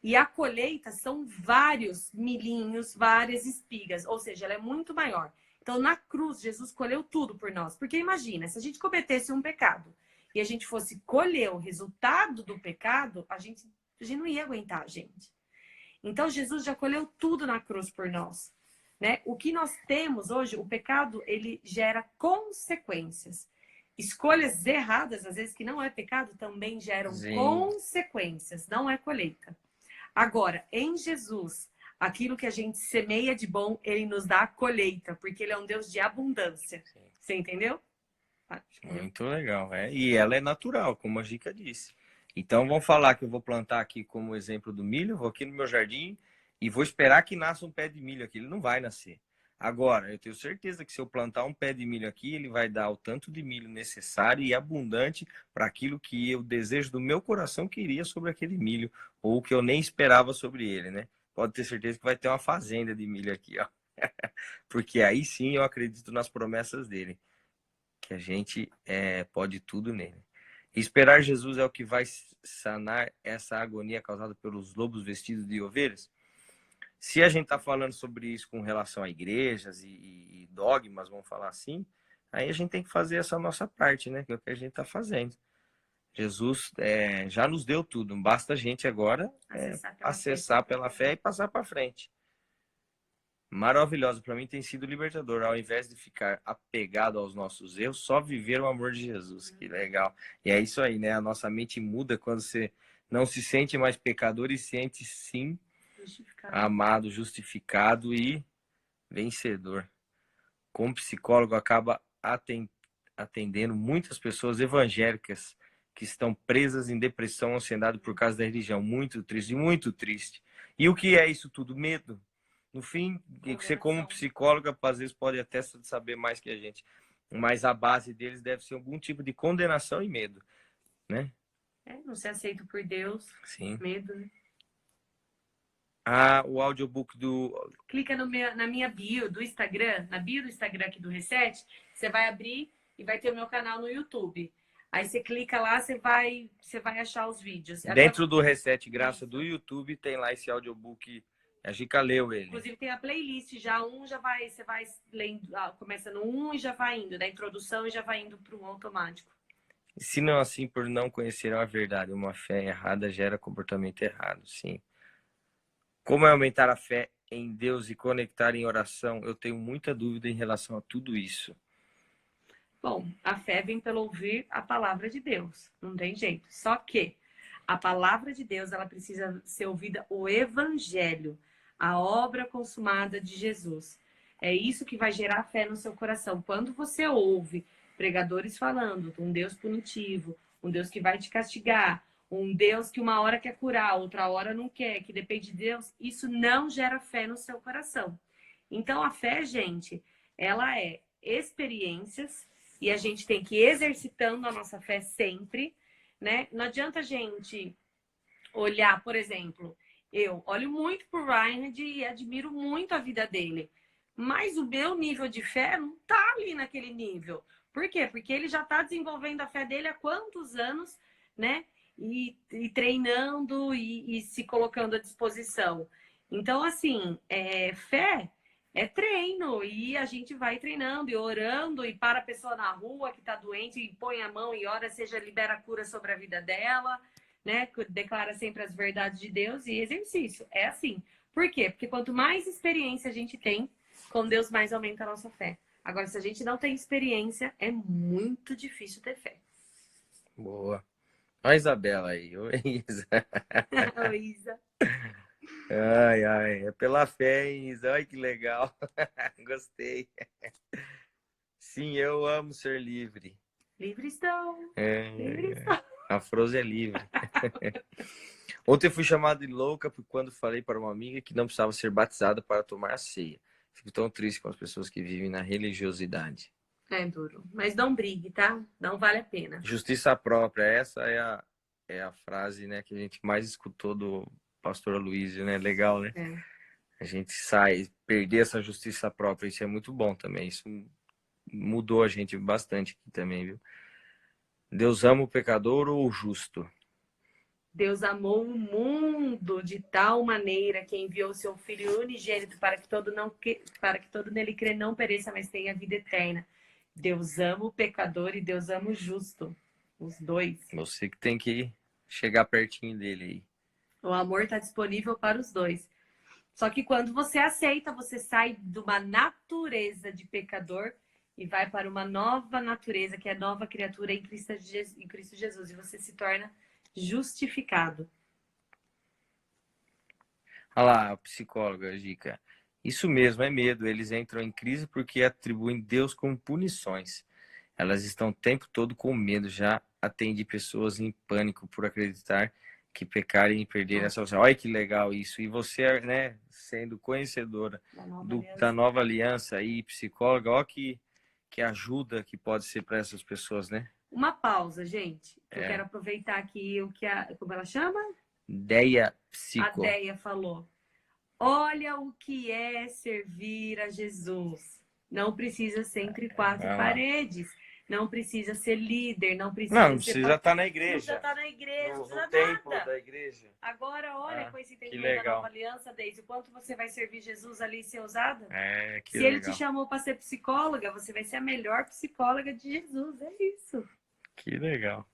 e a colheita são vários milhinhos, várias espigas. Ou seja, ela é muito maior. Então, na cruz, Jesus colheu tudo por nós. Porque imagina, se a gente cometesse um pecado e a gente fosse colher o resultado do pecado, a gente não ia aguentar, gente. Então, Jesus já colheu tudo na cruz por nós, né? O que nós temos hoje, o pecado, ele gera consequências. Escolhas erradas, às vezes que não é pecado, também geram, sim, consequências, não é colheita. Agora, em Jesus, aquilo que a gente semeia de bom, ele nos dá a colheita, porque ele é um Deus de abundância. Sim. Você entendeu? Muito legal, E ela é natural, como a Gica disse. Então, vamos falar que eu vou plantar aqui como exemplo do milho, vou aqui no meu jardim e vou esperar que nasça um pé de milho aqui. Ele não vai nascer. Agora, eu tenho certeza que se eu plantar um pé de milho aqui, ele vai dar o tanto de milho necessário e abundante para aquilo que o desejo do meu coração queria sobre aquele milho, ou que eu nem esperava sobre ele, né? Pode ter certeza que vai ter uma fazenda de milho aqui, ó. Porque aí sim eu acredito nas promessas dele, que a gente pode tudo nele. Esperar Jesus é o que vai sanar essa agonia causada pelos lobos vestidos de ovelhas? Se a gente está falando sobre isso com relação a igrejas e dogmas, vamos falar assim, aí a gente tem que fazer essa nossa parte, né? Que é o que a gente está fazendo. Jesus já nos deu tudo, basta a gente agora acessar pela fé e passar para frente. Maravilhosa, para mim tem sido libertador, ao invés de ficar apegado aos nossos erros, só viver o amor de Jesus. Que legal. E é isso aí, né? A nossa mente muda quando você não se sente mais pecador e sente sim amado, justificado e vencedor. Como psicólogo, acaba atendendo muitas pessoas evangélicas que estão presas em depressão, ansiedade por causa da religião. Muito triste, muito triste. E o que é isso tudo? Medo. No fim, você como psicóloga, às vezes pode até saber mais que a gente, mas a base deles deve ser algum tipo de condenação e medo, né? Não ser aceito por Deus, Sim. medo, né? Ah, o audiobook do... Clica na minha bio do Instagram, na bio do Instagram aqui do Reset, você vai abrir e vai ter o meu canal no YouTube. Aí você clica lá, você vai achar os vídeos. Dentro do Reset Graça do YouTube tem lá esse audiobook. A Gica leu ele. Inclusive tem a playlist já, você vai lendo, começa no 1 e já vai indo, da introdução e já vai indo para um automático. Se não assim, por não conhecer a verdade, uma fé errada gera comportamento errado, sim. Como é aumentar a fé em Deus e conectar em oração? Eu tenho muita dúvida em relação a tudo isso. Bom, a fé vem pelo ouvir a palavra de Deus, não tem jeito. Só que a palavra de Deus, ela precisa ser ouvida, o evangelho, a obra consumada de Jesus. É isso que vai gerar fé no seu coração. Quando você ouve pregadores falando de um Deus punitivo, um Deus que vai te castigar, um Deus que uma hora quer curar, outra hora não quer, que depende de Deus, isso não gera fé no seu coração. Então a fé, gente, ela é experiências e a gente tem que ir exercitando a nossa fé sempre, né? Não adianta a gente olhar, por exemplo, eu olho muito pro Ryan e admiro muito a vida dele, mas o meu nível de fé não tá ali naquele nível. Por quê? Porque ele já tá desenvolvendo a fé dele há quantos anos, né? E treinando e se colocando à disposição. Então, assim, fé é treino e a gente vai treinando e orando e para a pessoa na rua que está doente e põe a mão e ora, seja libera a cura sobre a vida dela, né? Declara sempre as verdades de Deus e exercício. É assim. Por quê? Porque quanto mais experiência a gente tem com Deus, mais aumenta a nossa fé. Agora, se a gente não tem experiência, é muito difícil ter fé. Boa. Olha a Isabela aí. Oi, Isa. Oi, Isa. Ai, ai. É pela fé, hein, Isa? Ai, que legal. Gostei. Sim, eu amo ser livre. Livre estão. Livre É, estão. a Froze é livre. Ontem fui chamado de louca quando falei para uma amiga que não precisava ser batizada para tomar a ceia. Fico tão triste com as pessoas que vivem na religiosidade. É duro. Mas não brigue, tá? Não vale a pena. Justiça própria, essa é a frase, né, que a gente mais escutou do pastor Aloysio, né? Legal, né? É. A gente perder essa justiça própria, isso é muito bom também. Isso mudou a gente bastante aqui também, viu? Deus ama o pecador ou o justo? Deus amou o mundo de tal maneira que enviou seu Filho unigênito para que todo nele crê não pereça, mas tenha vida eterna. Deus ama o pecador e Deus ama o justo. Os dois. Você que tem que chegar pertinho dele aí. O amor está disponível para os dois. Só que quando você aceita, você sai de uma natureza de pecador e vai para uma nova natureza, que é nova criatura em Cristo Jesus. E você se torna justificado. Olha lá, a psicóloga, Gica. Isso mesmo, é medo. Eles entram em crise porque atribuem Deus com punições. Elas estão o tempo todo com medo. Já atendi pessoas em pânico por acreditar que pecarem e perderem a salvação. Olha que legal isso. E você, né, sendo conhecedora da nova aliança aí, psicóloga, olha que ajuda que pode ser para essas pessoas, né? Uma pausa, gente. Eu quero aproveitar aqui o que como ela chama? Deia Psico. A Deia falou. Olha o que é servir a Jesus. Não precisa ser entre quatro paredes. Não precisa ser líder. Não precisa estar na igreja. Não precisa estar na igreja. No templo da igreja. Agora, olha com esse entendimento da nova aliança, Deise, o quanto você vai servir Jesus ali e ser usada. Se ele te chamou para ser psicóloga, você vai ser a melhor psicóloga de Jesus. É isso. Que legal.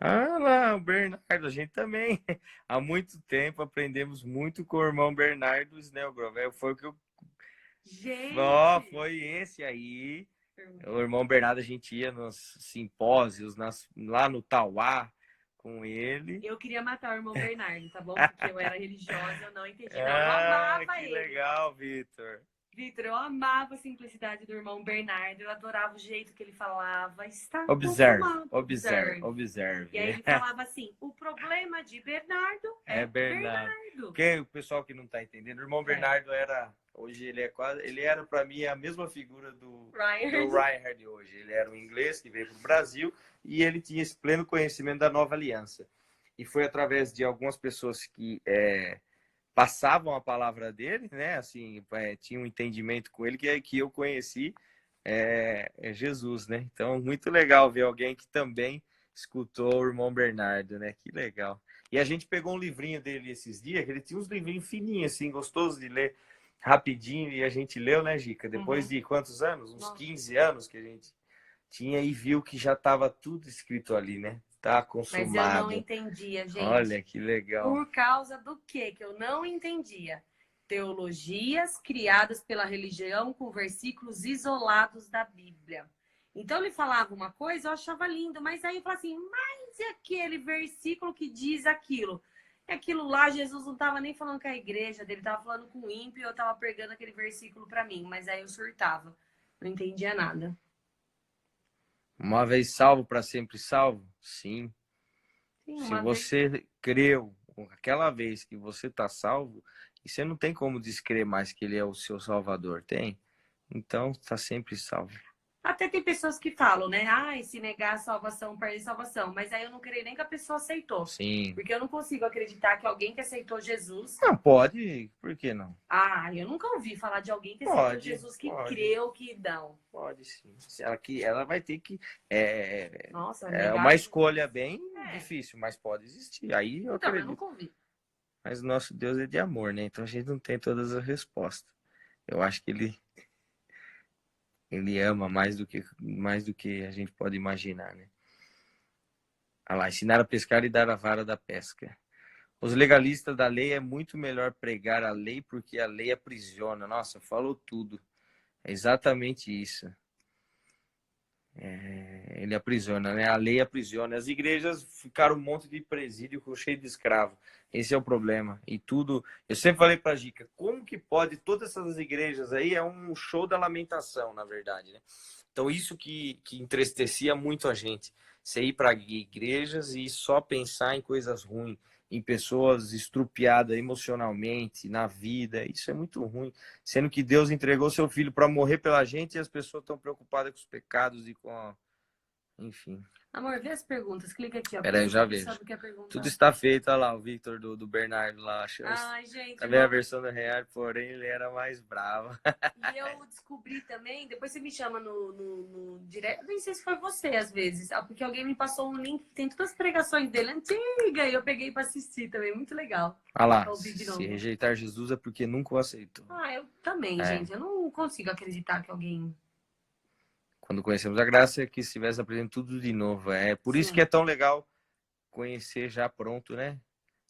Ah lá, o Bernardo, a gente também. Há muito tempo aprendemos muito com o irmão Bernardo Snellgrove. Foi o que eu... Gente! Foi esse aí. O irmão Bernardo, a gente ia nos simpósios, lá no Tauá com ele. Eu queria matar o irmão Bernardo, tá bom? Porque eu era religiosa, eu não entendi. Não, eu amava que ele. Legal, Vitor. Vitor, eu amava a simplicidade do irmão Bernardo, eu adorava o jeito que ele falava. Está Observe, consumado. observe, E aí observe. ele falava assim: o problema de Bernardo É é Bernardo. Bernardo. Quem, o pessoal que não tá entendendo, o irmão Bernardo era, hoje ele é quase, ele era para mim a mesma figura do Ryan. Reinhard hoje. Ele era um inglês que veio para o Brasil e ele tinha esse pleno conhecimento da Nova Aliança. E foi através de algumas pessoas que passavam a palavra dele, né? Assim, tinha um entendimento com ele que eu conheci Jesus, né? Então, muito legal ver alguém que também escutou o irmão Bernardo, né? Que legal. E a gente pegou um livrinho dele esses dias, que ele tinha uns livrinhos fininhos, assim, gostoso de ler rapidinho, e a gente leu, né, Gica? Depois de quantos anos? Uns 15 anos que a gente tinha e viu que já estava tudo escrito ali, né? Tá consumado. Mas eu não entendia, gente. Olha que legal. Por causa do quê? Que eu não entendia. Teologias criadas pela religião com versículos isolados da Bíblia. Então ele falava uma coisa, eu achava lindo, mas aí eu falava assim, mas e aquele versículo que diz aquilo? E aquilo lá, Jesus não estava nem falando com a igreja dele, estava falando com o ímpio, eu estava pregando aquele versículo para mim, mas aí eu surtava, não entendia nada. Uma vez salvo, para sempre salvo? Sim. Sim, se você creu aquela vez que você está salvo, e você não tem como descrer mais que ele é o seu salvador, tem? Então, está sempre salvo. Até tem pessoas que falam, né? Ah, se negar a salvação, perde a salvação. Mas aí eu não creio nem que a pessoa aceitou. Sim. Porque eu não consigo acreditar que alguém que aceitou Jesus... Não, pode. Por que não? Ah, eu nunca ouvi falar de alguém que aceitou Jesus, que creu, que não. Pode sim. Ela vai ter que... Nossa, é uma escolha bem difícil, mas pode existir. Aí eu então, acredito. eu nunca ouvi. Mas o nosso Deus é de amor, né? Então a gente não tem todas as respostas. Eu acho que ele ama mais do que a gente pode imaginar, né? Ah lá, ensinar a pescar e dar a vara da pesca. Os legalistas da lei é muito melhor pregar a lei porque a lei aprisiona. Nossa, falou tudo. É exatamente isso. Ele aprisiona, né? A lei aprisiona. As igrejas ficaram um monte de presídio cheio de escravo. Esse é o problema. E tudo. Eu sempre falei pra Gica, como que pode todas essas igrejas aí é um show da lamentação, na verdade, né? Então isso que entristecia muito a gente. Você ir para igrejas e só pensar em coisas ruins, em pessoas estrupiadas emocionalmente, na vida. Isso é muito ruim. Sendo que Deus entregou seu filho para morrer pela gente e as pessoas estão preocupadas com os pecados e com enfim. Amor, vê as perguntas. Clica aqui, ó. Peraí, eu já vejo. Tudo está feito. Olha lá, o Victor do Bernardo lá. Ai, gente. Também a versão do Real, porém ele era mais bravo. E eu descobri também, depois você me chama no direto, nem sei se foi você às vezes, porque alguém me passou um link, tem todas as pregações dele antiga, e eu peguei para assistir também, muito legal. Olha lá, se rejeitar Jesus é porque nunca o aceitou. Ah, eu também, gente, eu não consigo acreditar que alguém... Quando conhecemos a graça, é que estivesse aprendendo tudo de novo. É por isso que é tão legal conhecer já pronto, né?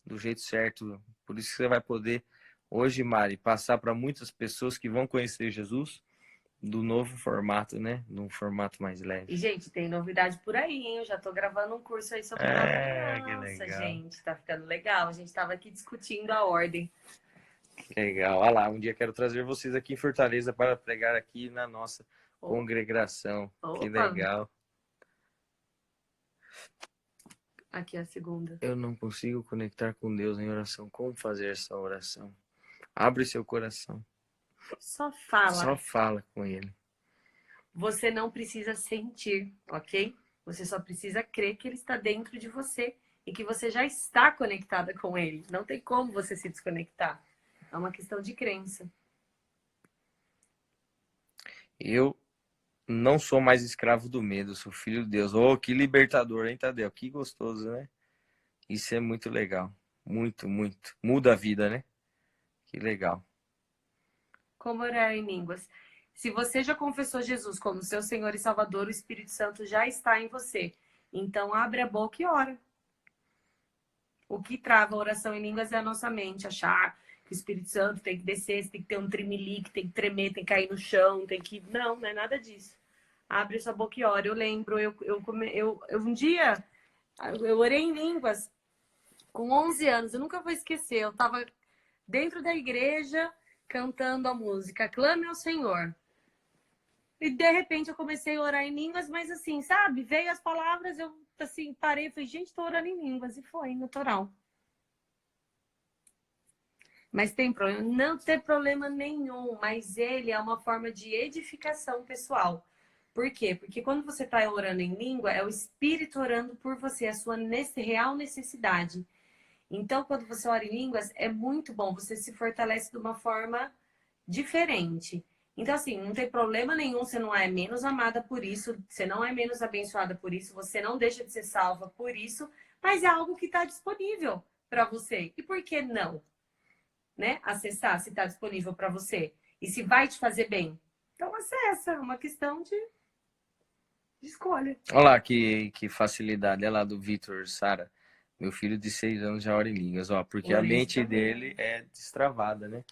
Do jeito certo. Por isso que você vai poder, hoje, Mari, passar para muitas pessoas que vão conhecer Jesus do novo formato, né? Num formato mais leve. E, gente, tem novidade por aí, hein? Eu já tô gravando um curso aí sobre nova aliança, gente. Tá ficando legal. A gente tava aqui discutindo a ordem. Legal. Olha lá, um dia quero trazer vocês aqui em Fortaleza para pregar aqui na nossa congregação. Opa. Que legal. Aqui é a segunda. Eu não consigo conectar com Deus em oração. Como fazer essa oração? Abre seu coração. Só fala. Só fala com ele. Você não precisa sentir, ok? Você só precisa crer que ele está dentro de você e que você já está conectada com ele. Não tem como você se desconectar. É uma questão de crença. Eu não sou mais escravo do medo, sou filho de Deus. Oh, que libertador, hein, Tadeu? Que gostoso, né? Isso é muito legal. Muito, muito. Muda a vida, né? Que legal. Como orar em línguas? Se você já confessou Jesus como seu Senhor e Salvador, o Espírito Santo já está em você. Então, abre a boca e ora. O que trava a oração em línguas é a nossa mente. Achar que o Espírito Santo tem que descer, tem que ter um tremelique, tem que tremer, tem que cair no chão, tem que... Não é nada disso. Abre sua boca e ora. Eu lembro, um dia, eu orei em línguas com 11 anos. Eu nunca vou esquecer. Eu estava dentro da igreja, cantando a música Clame ao Senhor. E de repente eu comecei a orar em línguas, mas assim, sabe? Veio as palavras, eu assim, parei e falei, gente, tô orando em línguas. E foi, natural. Mas tem problema? Não tem problema nenhum, mas ele é uma forma de edificação pessoal. Por quê? Porque quando você está orando em língua, é o Espírito orando por você, a sua real necessidade. Então, quando você ora em línguas, é muito bom, você se fortalece de uma forma diferente. Então, assim, não tem problema nenhum, você não é menos amada por isso, você não é menos abençoada por isso, você não deixa de ser salva por isso, mas é algo que está disponível para você. E por que não? Né? Acessar se está disponível para você e se vai te fazer bem. Então, acessa, é uma questão de escolha. Olha lá que facilidade. Olha lá do Vitor, Sara. Meu filho de 6 anos já ora em línguas, ó, porque a Por isso mente também. dele é destravada, né?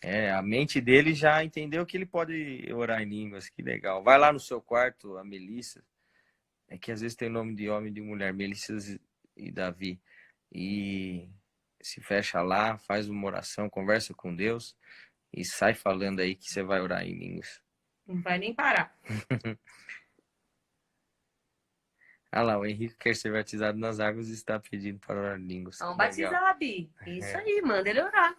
É, a mente dele já entendeu que ele pode orar em línguas, que legal. Vai lá no seu quarto, a Melissa, é que às vezes tem nome de homem e de mulher, Melissa e Davi, e se fecha lá, faz uma oração, conversa com Deus e sai falando aí que você vai orar em línguas. Não vai nem parar. Ah lá, o Henrique quer ser batizado nas águas e está pedindo para orar em línguas. Vamos Que legal. batizar, Bi. Isso aí, manda ele orar.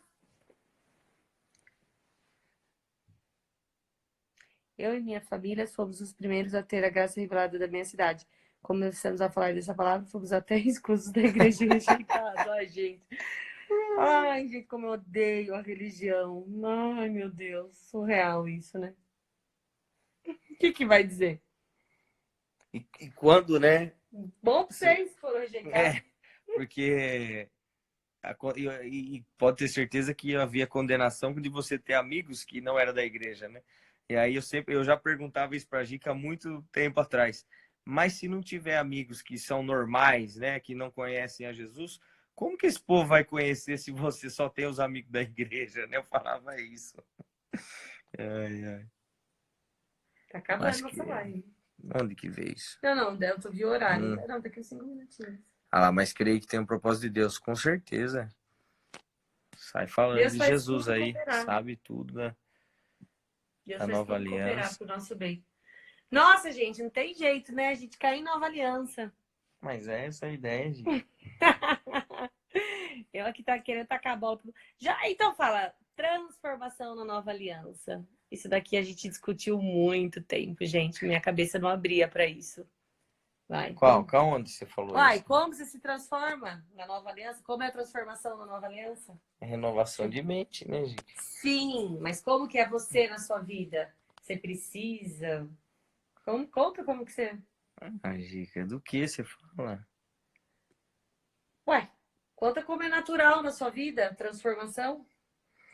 Eu e minha família fomos os primeiros a ter a graça revelada da minha cidade. Começamos a falar dessa palavra, fomos até exclusos da igreja e rejeitados. Ai, gente. Ai, gente, como eu odeio a religião. Ai, meu Deus. Surreal isso, né? O que vai dizer? E quando, né? Bom pra vocês que foram rejeitados. É, porque e pode ter certeza que havia condenação de você ter amigos que não era da igreja, né? E aí eu já perguntava isso pra Gica há muito tempo atrás. Mas se não tiver amigos que são normais, né, que não conhecem a Jesus, como que esse povo vai conhecer se você só tem os amigos da igreja, né? Eu falava isso. Ai, ai. Tá acabando Mas nossa live. onde que veio isso? Não, eu vi o horário. Não, daqui a 5 minutinhos. Ah lá, mas creio que tem um propósito de Deus, com certeza. Sai falando Deus de faz Jesus tudo aí, cooperar. sabe tudo, né? Deus A faz nova tudo cooperar aliança. pro nosso bem. Nossa, gente, não tem jeito, né? A gente cai em nova aliança. Mas é essa a ideia, gente. Eu aqui tá querendo acabar tudo. Já, então fala, transformação na nova aliança. Isso daqui a gente discutiu muito tempo, gente. Minha cabeça não abria para isso. Vai. Qual onde você falou Uai, isso? como você se transforma na nova aliança? Como é a transformação na nova aliança? É renovação de mente, né, gente? Sim, mas como que é você na sua vida? Você precisa? Conta como que você... Ah, Gica, do que você fala? Ué, conta como é natural na sua vida a transformação,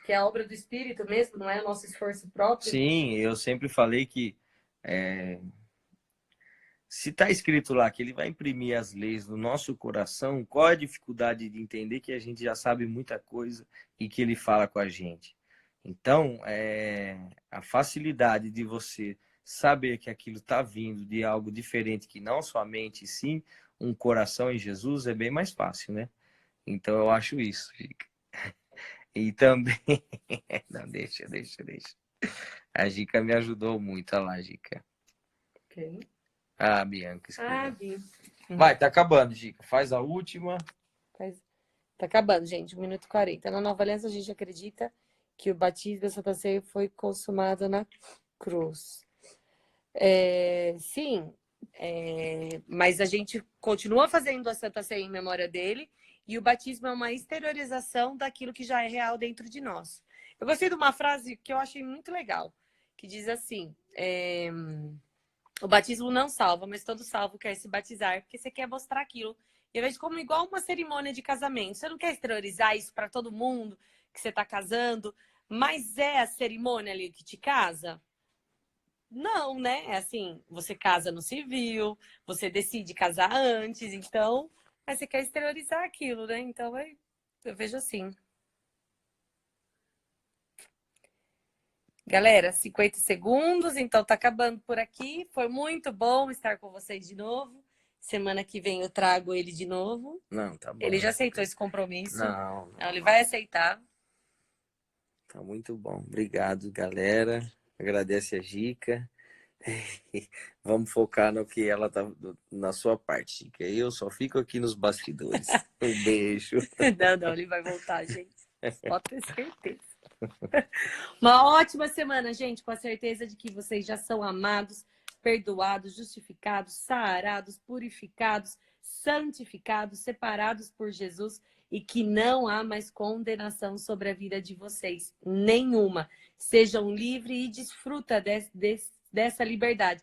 que é a obra do Espírito mesmo, não é o nosso esforço próprio. Sim, eu sempre falei que se está escrito lá que ele vai imprimir as leis no nosso coração, qual é a dificuldade de entender que a gente já sabe muita coisa e que ele fala com a gente? Então, a facilidade de você saber que aquilo está vindo de algo diferente, que não somente sim um coração em Jesus, é bem mais fácil, né? Então, eu acho isso, Gica. E também... Não, deixa. A Gica me ajudou muito, olha lá, Gica. Ok. Ah, Bianca escreveu. Vi. Vai, tá acabando, Gica. Faz a última. Tá acabando, gente. 1 minuto e 40. Na Nova Aliança, a gente acredita que o batismo da Santa Ceia foi consumado na cruz. Sim, mas a gente continua fazendo a Santa Ceia em memória dele, e o batismo é uma exteriorização daquilo que já é real dentro de nós. Eu gostei de uma frase que eu achei muito legal, que diz assim: o batismo não salva, mas todo salvo quer se batizar, porque você quer mostrar aquilo. E eu vejo como igual uma cerimônia de casamento. Você não quer exteriorizar isso para todo mundo que você está casando, mas é a cerimônia ali que te casa? Não, né? É assim, você casa no civil, você decide casar antes, então, mas você quer exteriorizar aquilo, né? Então, eu vejo assim. Galera, 50 segundos, então tá acabando por aqui. Foi muito bom estar com vocês de novo. Semana que vem eu trago ele de novo. Não, tá bom. Ele já aceitou esse compromisso. Não. Não, ele vai aceitar. Tá muito bom. Obrigado, galera. Agradece a Gica. Vamos focar no que ela tá na sua parte, Gica. Eu só fico aqui nos bastidores. Um beijo. Não, ele vai voltar, gente. Pode ter certeza. Uma ótima semana, gente, com a certeza de que vocês já são amados, perdoados, justificados, sarados, purificados, santificados, separados por Jesus e que não há mais condenação sobre a vida de vocês, nenhuma. Sejam livres e desfruta dessa liberdade.